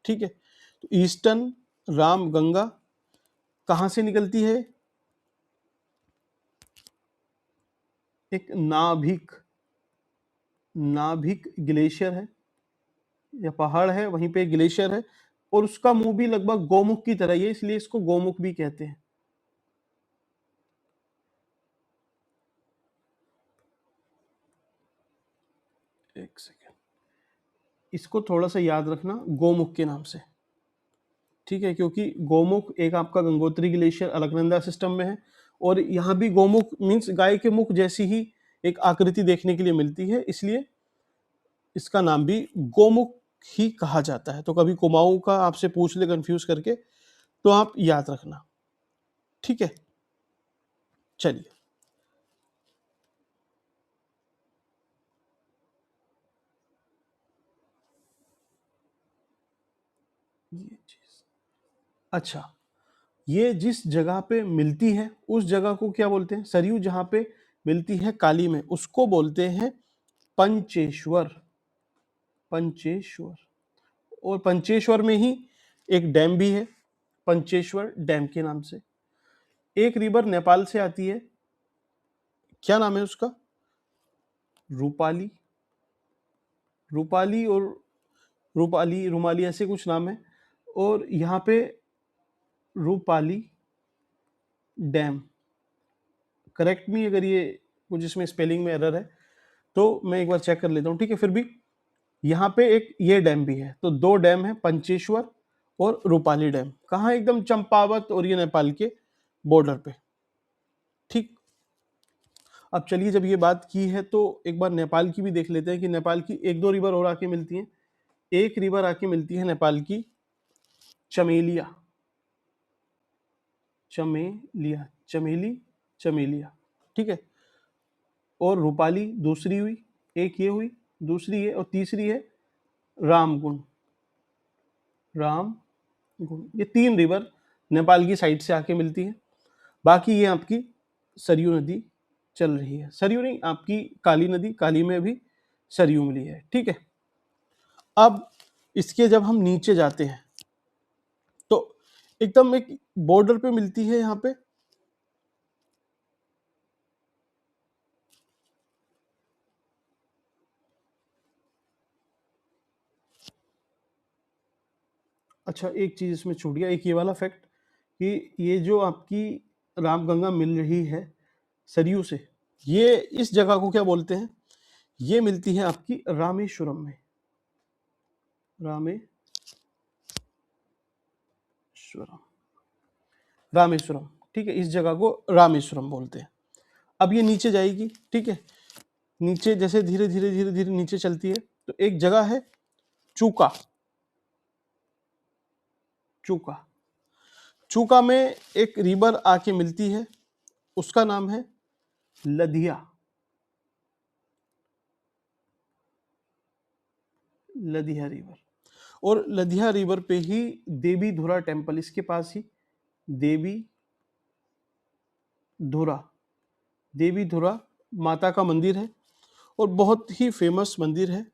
ठीक है, तो ईस्टर्न राम गंगा कहाँ से निकलती है? एक नाभिक ग्लेशियर है या पहाड़ है, वहीं पे ग्लेशियर है और उसका मुंह भी लगभग गोमुख की तरह ही है, इसलिए इसको गोमुख भी कहते हैं। एक सेकेंड, इसको थोड़ा सा याद रखना गोमुख के नाम से, ठीक है, क्योंकि गोमुख एक आपका गंगोत्री ग्लेशियर अलकनंदा सिस्टम में है और यहाँ भी गोमुख मीन्स गाय के मुख जैसी ही एक आकृति देखने के लिए मिलती है, इसलिए इसका नाम भी गोमुख ही कहा जाता है। तो कभी कुमाऊं का आपसे पूछ ले कंफ्यूज करके तो आप याद रखना, ठीक है। चलिए, ये चीज अच्छा, ये जिस जगह पे मिलती है उस जगह को क्या बोलते हैं? सरयू जहां पे मिलती है काली में, उसको बोलते हैं पंचेश्वर। पंचेश्वर, और पंचेश्वर में ही एक डैम भी है, पंचेश्वर डैम के नाम से। एक रिवर नेपाल से आती है, क्या नाम है उसका? रूपाली। रूपाली और रूपाली रुमाली ऐसे कुछ नाम है, और यहाँ पे रूपाली डैम, करेक्ट मी अगर ये कुछ इसमें स्पेलिंग में एरर है तो मैं एक बार चेक कर लेता हूँ, ठीक है। फिर भी यहाँ पे एक ये डैम भी है, तो दो डैम है, पंचेश्वर और रूपाली डैम। कहाँ? एकदम चंपावत और ये नेपाल के बॉर्डर पे, ठीक। अब चलिए, जब ये बात की है तो एक बार नेपाल की भी देख लेते हैं कि नेपाल की एक दो रिवर और आके मिलती हैं। एक रिवर आके मिलती है नेपाल की चमेलिया, चमेलिया, चमेली, चमेलिया, ठीक है। और रूपाली दूसरी हुई, एक ये हुई, दूसरी है, और तीसरी है रामगुण। रामगुण, ये तीन रिवर नेपाल की साइड से आके मिलती है। बाकी ये आपकी सरयू नदी चल रही है, सरयू नहीं, आपकी काली नदी, काली में भी सरयू मिली है, ठीक है। अब इसके जब हम नीचे जाते हैं तो एकदम एक बॉर्डर पे मिलती है यहाँ पे, अच्छा एक चीज इसमें छूट गया, एक ये वाला फैक्ट कि ये जो आपकी रामगंगा मिल रही है सरयू से, ये इस जगह को क्या बोलते हैं? ये मिलती है आपकी रामेश्वरम में, रामेश्वरम, ठीक है, इस जगह को रामेश्वरम बोलते हैं। अब ये नीचे जाएगी, ठीक है, नीचे जैसे धीरे धीरे धीरे धीरे नीचे चलती है तो एक जगह है चूका। चूका, चूका में एक रिवर आके मिलती है, उसका नाम है लधिया। लधिया रिवर, और लधिया रिवर पे ही देवी धुरा टेम्पल, इसके पास ही देवी धुरा, देवी धुरा माता का मंदिर है और बहुत ही फेमस मंदिर है।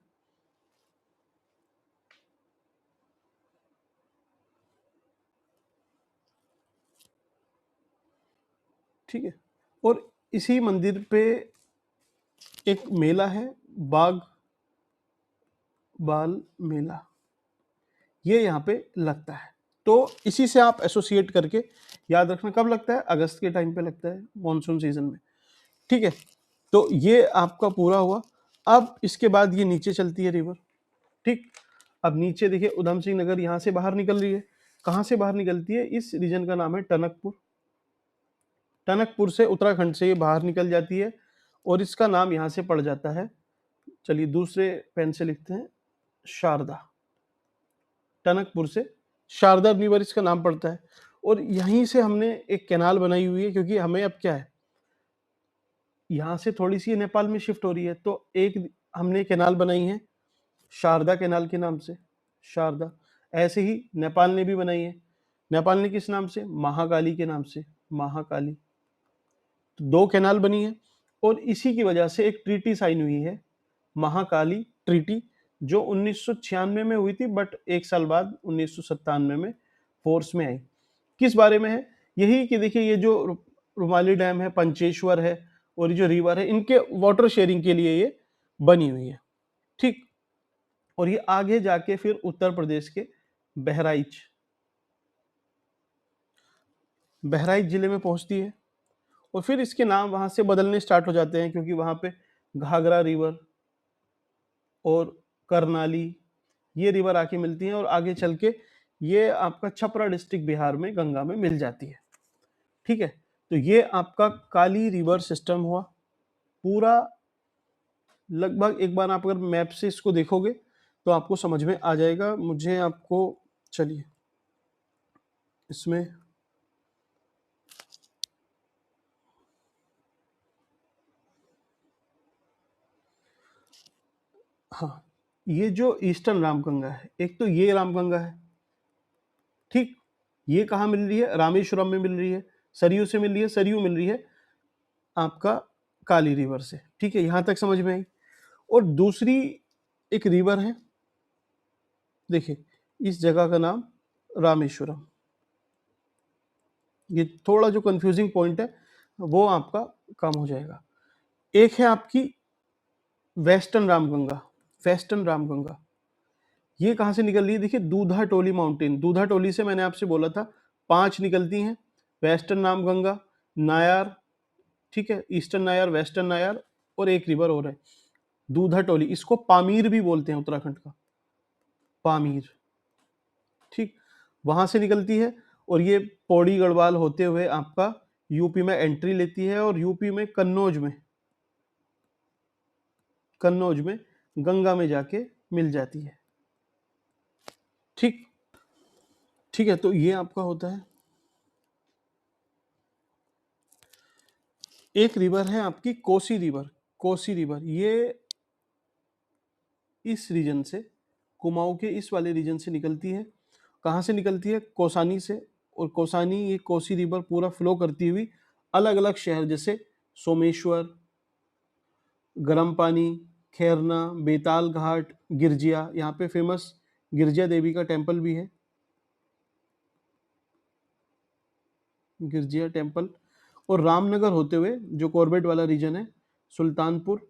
ठीक है, और इसी मंदिर पे एक मेला है, बाग बाल मेला, ये यहाँ पे लगता है। तो इसी से आप एसोसिएट करके याद रखना, कब लगता है? अगस्त के टाइम पे लगता है, मॉनसून सीजन में, ठीक है। तो ये आपका पूरा हुआ। अब इसके बाद ये नीचे चलती है रिवर, ठीक। अब नीचे देखिए, उधम सिंह नगर यहाँ से बाहर निकल रही है। कहाँ से बाहर निकलती है? इस रीजन का नाम है टनकपुर। टनकपुर से उत्तराखंड से ये बाहर निकल जाती है और इसका नाम यहाँ से पड़ जाता है, चलिए दूसरे पेन से लिखते हैं, शारदा। टनकपुर से शारदा रिवर इसका नाम पड़ता है। और यहीं से हमने एक कैनाल बनाई हुई है, क्योंकि हमें अब क्या है, यहाँ से थोड़ी सी नेपाल में शिफ्ट हो रही है, तो एक हमने कैनाल बनाई है शारदा कैनाल के नाम से, शारदा। ऐसे ही नेपाल ने भी बनाई है, नेपाल ने किस नाम से? महाकाली के नाम से, महाकाली। तो दो कैनाल बनी है और इसी की वजह से एक ट्रीटी साइन हुई है, महाकाली ट्रीटी, जो 1996 में हुई थी, बट एक साल बाद 1997 में फोर्स में आई। किस बारे में है? यही कि देखिए ये जो रुमाली डैम है, पंचेश्वर है और ये जो रिवर है, इनके वाटर शेयरिंग के लिए ये बनी हुई है, ठीक। और ये आगे जाके फिर उत्तर प्रदेश के बहराइच जिले में पहुंचती है और फिर इसके नाम वहां से बदलने स्टार्ट हो जाते हैं, क्योंकि वहां पे घाघरा रिवर और करनाली ये रिवर आके मिलती हैं और आगे चल के ये आपका छपरा डिस्ट्रिक्ट बिहार में गंगा में मिल जाती है, ठीक है। तो ये आपका काली रिवर सिस्टम हुआ पूरा। लगभग एक बार आप अगर मैप से इसको देखोगे तो आपको समझ में आ जाएगा। मुझे आपको, चलिए इसमें हाँ, ये जो ईस्टर्न रामगंगा है, एक तो ये रामगंगा है, ठीक। ये कहाँ मिल रही है? रामेश्वरम में मिल रही है, सरयू से मिल रही है, सरयू मिल रही है आपका काली रिवर से, ठीक है। यहां तक समझ में आई। और दूसरी एक रिवर है, देखिए इस जगह का नाम रामेश्वरम। ये थोड़ा जो कंफ्यूजिंग पॉइंट है वो आपका कम हो जाएगा। एक है आपकी वेस्टर्न रामगंगा। ये कहाँ से निकल रही है? देखिए दूधा टोली माउंटेन, दूधा टोली से मैंने आपसे बोला था 5 निकलती हैं, वेस्टर्न रामगंगा, नायार, ठीक है, ईस्टर्न नायार, वेस्टर्न नायार और एक रिवर और है दूधा टोली। इसको पामीर भी बोलते हैं, उत्तराखंड का पामीर, ठीक। वहां से निकलती है और ये पौड़ी गढ़वाल होते हुए आपका यूपी में एंट्री लेती है और यूपी में कन्नौज में गंगा में जाके मिल जाती है, ठीक है। तो ये आपका होता है। एक रिवर है आपकी कोसी रिवर। ये इस रीजन से, कुमाऊं के इस वाले रीजन से निकलती है। कहाँ से निकलती है? कोसानी से। और कोसानी ये कोसी रिवर पूरा फ्लो करती हुई अलग अलग शहर जैसे सोमेश्वर, गरम पानी, खैरना, बेताल घाट, गिरजिया, यहाँ पे फेमस गिरजिया देवी का टेम्पल भी है, गिरजिया टेम्पल। और रामनगर होते हुए जो कॉर्बेट वाला रीजन है, सुल्तानपुर,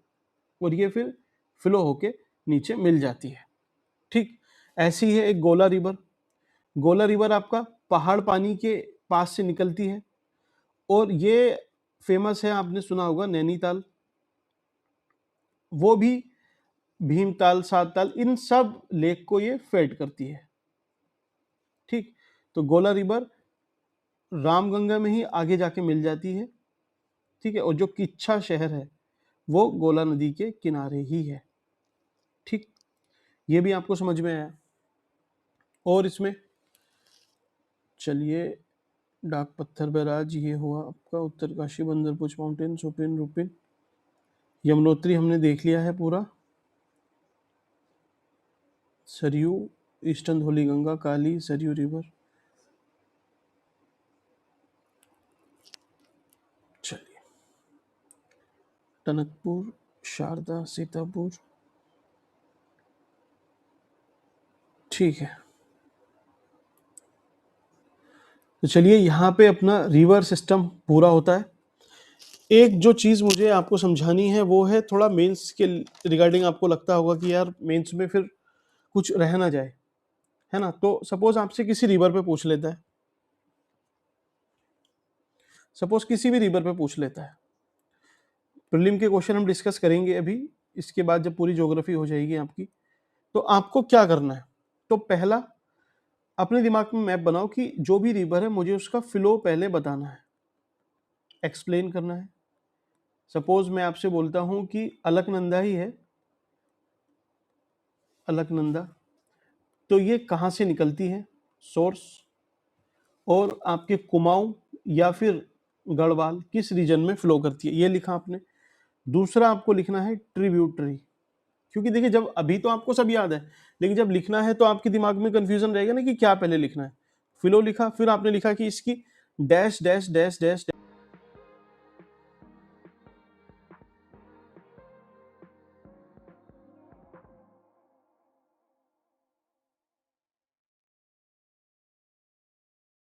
और ये फिर फ्लो होके नीचे मिल जाती है, ठीक। ऐसी है एक गोला रिवर आपका पहाड़ पानी के पास से निकलती है और ये फेमस है, आपने सुना होगा नैनीताल, वो भी भीमताल, सातताल, इन सब लेक को ये फेड करती है, ठीक। तो गोला रिवर रामगंगा में ही आगे जाके मिल जाती है, ठीक है। और जो किच्छा शहर है वो गोला नदी के किनारे ही है, ठीक। ये भी आपको समझ में आया। और इसमें चलिए डाक पत्थर बैराज ये हुआ आपका, उत्तरकाशी, बंदरपुछ माउंटेन, सुपिन, रुपिन, यमुनोत्री हमने देख लिया है पूरा, सरयू, ईस्टर्न धौली गंगा, काली, सरयू रिवर। चलिए टनकपुर, शारदा, सीतापुर, ठीक है। तो चलिए यहाँ पे अपना रिवर सिस्टम पूरा होता है। एक जो चीज़ मुझे आपको समझानी है वो है थोड़ा मेंस के रिगार्डिंग। आपको लगता होगा कि यार मेंस में फिर कुछ रह ना जाए, है ना। तो सपोज आपसे किसी रिवर पे पूछ लेता है, सपोज किसी भी रिवर पे पूछ लेता है, प्रीलिम के क्वेश्चन हम डिस्कस करेंगे अभी, इसके बाद जब पूरी ज्योग्राफी हो जाएगी आपकी, तो आपको क्या करना है? तो पहला अपने दिमाग में मैप बनाओ कि जो भी रिवर है मुझे उसका फ्लो पहले बताना है, एक्सप्लेन करना है। सपोज मैं आपसे बोलता हूं कि अलकनंदा ही है, अलकनंदा, तो ये कहाँ से निकलती है, सोर्स, और आपके कुमाऊं या फिर गढ़वाल किस रीजन में फ्लो करती है, ये लिखा आपने। दूसरा आपको लिखना है ट्रिब्यूटरी, क्योंकि देखिए जब अभी तो आपको सब याद है, लेकिन जब लिखना है तो आपके दिमाग में कंफ्यूजन रहेगा ना कि क्या पहले लिखना है। फ्लो लिखा, फिर आपने लिखा कि इसकी डैश डैश डैश डैश